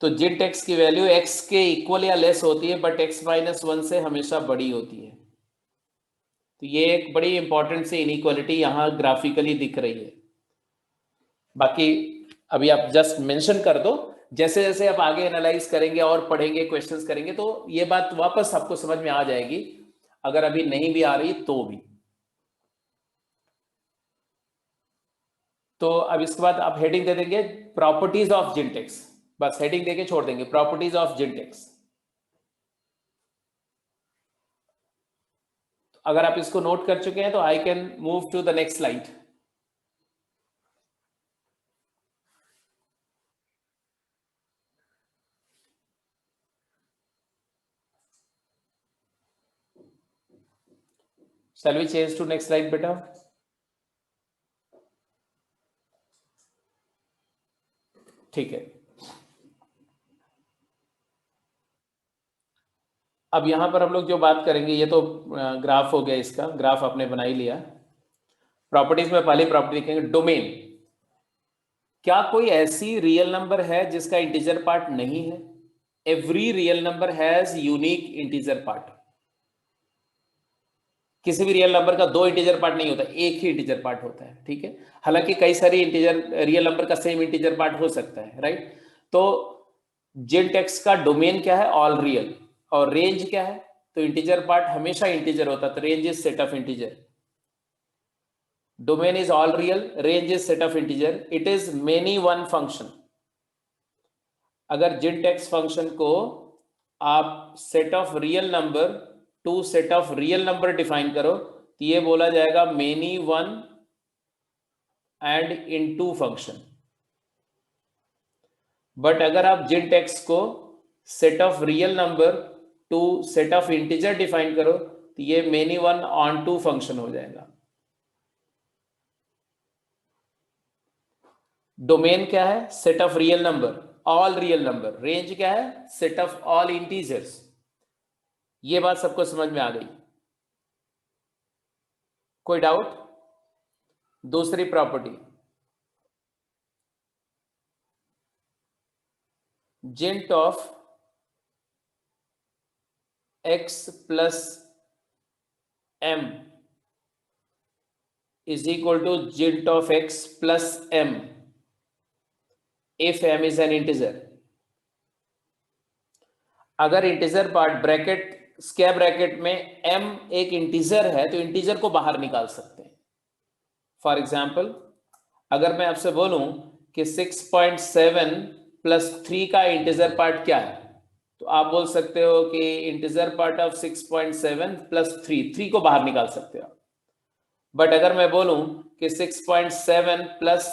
तो जिंट x की वैल्यू x के इक्वल या लेस होती है, बट x -1 से हमेशा बड़ी होती है। तो ये एक बड़ी इंपॉर्टेंट सी इनइक्वालिटी यहां ग्राफिकली दिख रही है। बाकी अभी आप जस्ट मेंशन कर दो, जैसे जैसे आप आगे एनालाइज करेंगे और पढ़ेंगे, क्वेश्चंस करेंगे, तो ये बात वापस आपको समझ में आ जाएगी, अगर अभी नहीं भी आ रही तो भी। तो अब इसके बाद आप हेडिंग दे देंगे प्रॉपर्टीज ऑफ जिंट x, बस हेडिंग देके छोड़ देंगे, प्रॉपर्टीज ऑफ जिंट x। अगर आप इसको नोट कर चुके हैं तो I can move to the next slide. Shall we change to next slide बेटा? ठीक है। अब यहां पर हम लोग जो बात करेंगे, ये तो ग्राफ हो गया, इसका ग्राफ आपने बना ही लिया। प्रॉपर्टीज में पहली प्रॉपर्टी लिखेंगे डोमेन। क्या कोई ऐसी रियल नंबर है जिसका इंटीजर पार्ट नहीं है? Every real number has unique integer part. किसी भी रियल नंबर का दो इंटीजर पार्ट नहीं होता, एक ही इंटीजर पार्ट होता है, ठीक है। हालांकि कई सारी इंटीजर रियल नंबर का सेम इंटीजर पार्ट हो सकता है, राइट। तो जिन टेक्स्ट का डोमेन क्या है, ऑल रियल, और रेंज क्या है, तो इंटीजर पार्ट हमेशा इंटीजर होता है, तो range is set of integer. Domain is all real, range is set of integer, it is many one function. अगर जिन टेक्स्ट फंक्शन को आप set of real number to set of real number define करो तो ये बोला जाएगा many one and into function. But अगर आप जिन टेक्स्ट को set of real number to set of integer define करो तो ये many one on to function हो जाएगा। डोमेन क्या है, set of real number, all real number. Range क्या है, सेट ऑफ ऑल इंटीजर्स। ये बात सबको समझ में आ गई? कोई डाउट? दूसरी प्रॉपर्टी, जिंट of x plus m is equal to जिंट of x plus m if m is an integer। अगर integer part bracket square bracket में m एक इंटीजर है तो इंटीजर को बाहर निकाल सकते हैं। फॉर एग्जाम्पल, अगर मैं आपसे बोलूं कि 6.7 प्लस 3 का इंटीजर पार्ट क्या है, तो आप बोल सकते हो कि इंटीजर पार्ट ऑफ 6.7 प्लस 3 को बाहर निकाल सकते हो। बट अगर मैं बोलूं कि 6.7 प्लस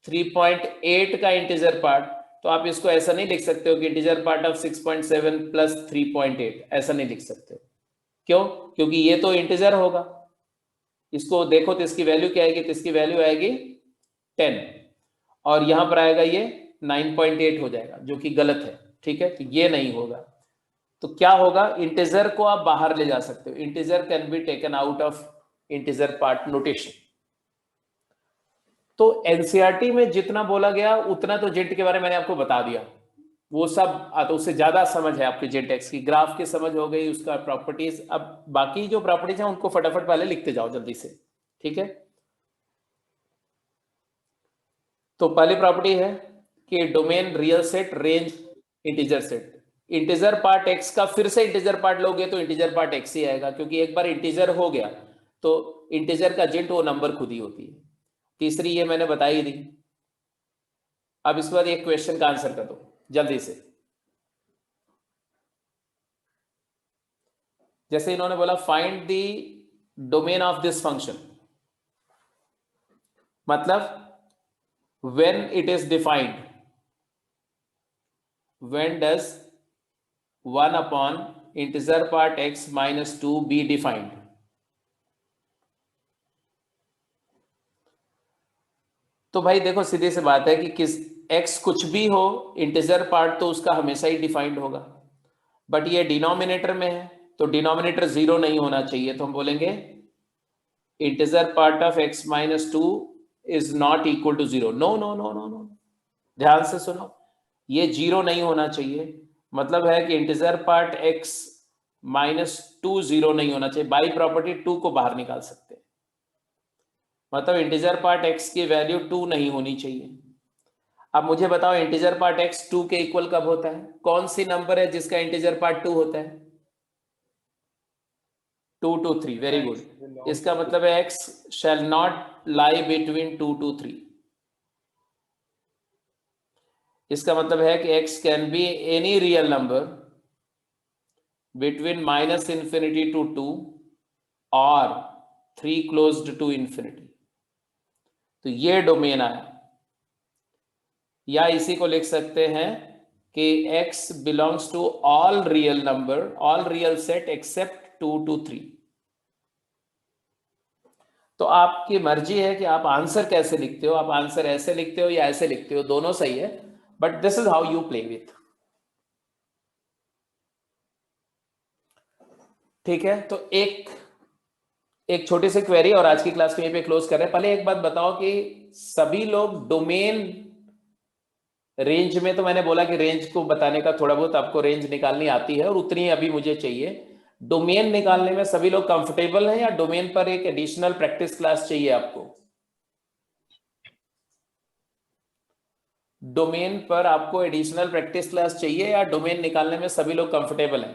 3.8 का इंटीजर पार्ट, तो आप इसको ऐसा नहीं लिख सकते हो कि इंटीजर पार्ट ऑफ 6.7 प्लस 3.8, ऐसा नहीं लिख सकते हो। क्यों? क्योंकि ये तो इंटीजर होगा। इसको देखो तो इसकी वैल्यू क्या आएगी, तो इसकी वैल्यू आएगी 10 और यहां पर आएगा ये 9.8 हो जाएगा, जो कि गलत है, ठीक है। तो ये नहीं होगा। तो क्या होगा, इंटीजर को आप बाहर ले जा सकते हो। Integer can be taken out of integer part notation. तो एनसीईआरटी में जितना बोला गया उतना तो जेंट के बारे में मैंने आपको बता दिया, वो सब तो उससे ज्यादा समझ है आपके जेंट एक्स की। ग्राफ की समझ हो गई, उसका प्रॉपर्टीज। अब बाकी जो प्रॉपर्टीज हैं उनको फटाफट पहले लिखते जाओ जल्दी से, ठीक है। तो पहली प्रॉपर्टी है कि domain real set, range integer set. Integer part x का फिर से इंटीजर पार्ट लोगे तो इंटीजर पार्ट एक्स ही आएगा, क्योंकि एक बार इंटीजर हो गया तो इंटीजर का जेंट वो नंबर खुद ही होती है। तीसरी ये मैंने बताई दी। अब इसके बाद एक क्वेश्चन का आंसर कर दो जल्दी से। जैसे इन्होंने बोला find the domain of this function, मतलब when it is defined, when does 1 upon integer part x minus 2 be defined? तो भाई देखो सीधी सी बात है कि किस x कुछ भी हो, इंटीजर पार्ट तो उसका हमेशा ही डिफाइंड होगा। बट ये डिनोमिनेटर में है तो डिनोमिनेटर 0 नहीं होना चाहिए, तो हम बोलेंगे integer part of x minus 2 is not equal to 0। No no no no no, ध्यान से सुनो, ये 0 नहीं होना चाहिए। मतलब है कि इंटीजर पार्ट x माइनस 2 0 नहीं होना चाहिए। बाई प्रॉपर्टी 2 को बाहर निकाल सकते हैं, मतलब इंटीजर पार्ट x की वैल्यू 2 नहीं होनी चाहिए। अब मुझे बताओ इंटीजर पार्ट x 2 के इक्वल कब होता है? कौन सी नंबर है जिसका इंटीजर पार्ट 2 होता है? 2 to 3, वेरी गुड। इसका मतलब है x shall not lie between 2 to 3। इसका मतलब है कि x can be any real number between minus infinity to 2 और 3 क्लोज्ड टू इंफिनिटी। तो ये डोमेन आया। या इसी को लिख सकते हैं कि x belongs to all real number, all real set except 2 to 3। तो आपकी मर्जी है कि आप आंसर कैसे लिखते हो। आप आंसर ऐसे लिखते हो या ऐसे लिखते हो, दोनों सही है, but this is how you play with. ठीक है, तो एक छोटी सी क्वेरी और आज की क्लास को यहीं पे क्लोज कर रहे हैं। पहले एक बात बताओ कि सभी लोग डोमेन रेंज में तो मैंने बोला कि रेंज को बताने का थोड़ा बहुत आपको रेंज निकालनी आती है और उतनी अभी मुझे चाहिए। डोमेन निकालने में सभी लोग कंफर्टेबल हैं या डोमेन पर एक एडिशनल प्रैक्टिस क्लास चाहिए आपको? डोमेन पर आपको एडिशनल प्रैक्टिस क्लास चाहिए या डोमेन निकालने में सभी लोग कंफर्टेबल हैं?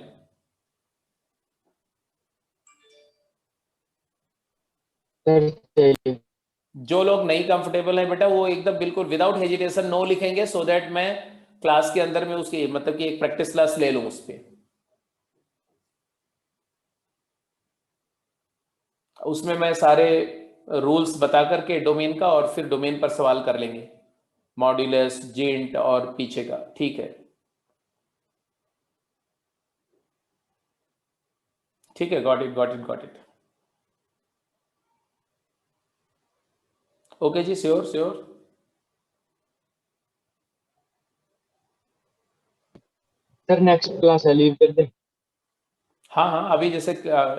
सर चाहिए। जो लोग नहीं कंफर्टेबल हैं बेटा वो एकदम बिल्कुल विदाउट हेजिटेशन नो लिखेंगे, सो दैट मैं क्लास के अंदर में उसकी मतलब कि एक प्रैक्टिस क्लास ले लूं उस पर। उसमें मैं सारे रूल्स बता करके डोमेन का, और फिर डोमेन पर सवाल कर लेंगे, मॉड्यूलस, जिंट और पीछे का। ठीक है, ठीक है, got it, got it, got it. Okay जी, sure sure. Sir next class है, लीव कर दे। हाँ हाँ, अभी जैसे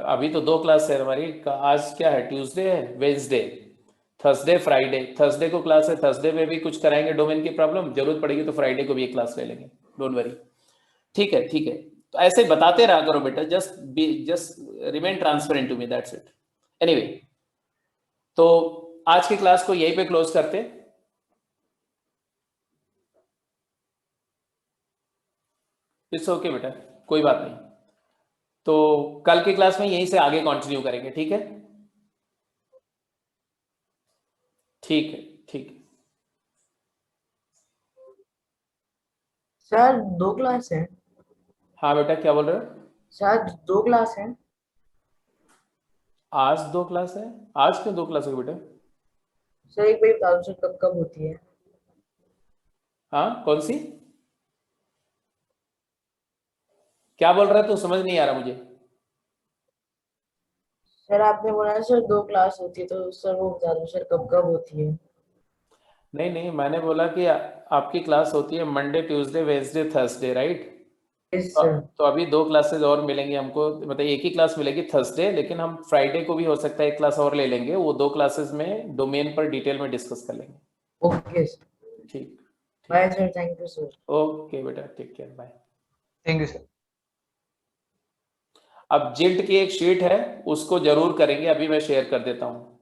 अभी तो 2 क्लास है हमारी। आज क्या है, ट्यूसडे है, वेंसडे, थर्सडे, फ्राइडे। थर्सडे को क्लास है, थर्सडे में भी कुछ कराएंगे डोमेन की प्रॉब्लम, जरूरत पड़ेगी तो फ्राइडे को भी एक क्लास ले लेंगे, डोंट वरी। ठीक है, ठीक है, तो ऐसे बताते रहा करो बेटा, just remain transparent to me, that's it. Anyway, तो आज की क्लास को यहीं पे क्लोज करते। इट्स ओके बेटा, कोई बात नहीं। तो कल की क्लास में यहीं से आगे कंटिन्यू करेंगे, ठीक है? ठीक है, ठीक है। सर 2 क्लास है। हाँ बेटा, क्या बोल रहे हो? सर 2 क्लास है। आज 2 क्लास है? आज क्यों 2 क्लास है बेटा? सर एक बार बता दो सर, कब कब होती है? हाँ, कौन सी? क्या बोल रहा है तू, समझ नहीं आ रहा मुझे। सर आपने बोला है सर 2 क्लास होती है, तो सर वो बता दो सर कब कब होती है? नहीं नहीं, मैंने बोला कि आपकी क्लास होती है Monday, Tuesday, Wednesday, Thursday, right? Yes तो, सर। तो अभी 2 क्लासेस और मिलेंगी हमको, मतलब एक ही क्लास मिलेगी थर्सडे, लेकिन हम फ्राइडे को भी हो सकता है एक क्लास और ले लेंगे। वो 2 क्लासेस में डोमेन पर डिटेल में डिस्कस कर लेंगे। Okay sir. ठीक, bye sir, thank you sir. Okay बेटा, take care, bye. Thank you sir. अब जिंट की एक शीट है, उसको जरूर करेंगे, अभी मैं शेयर कर देता हूँ।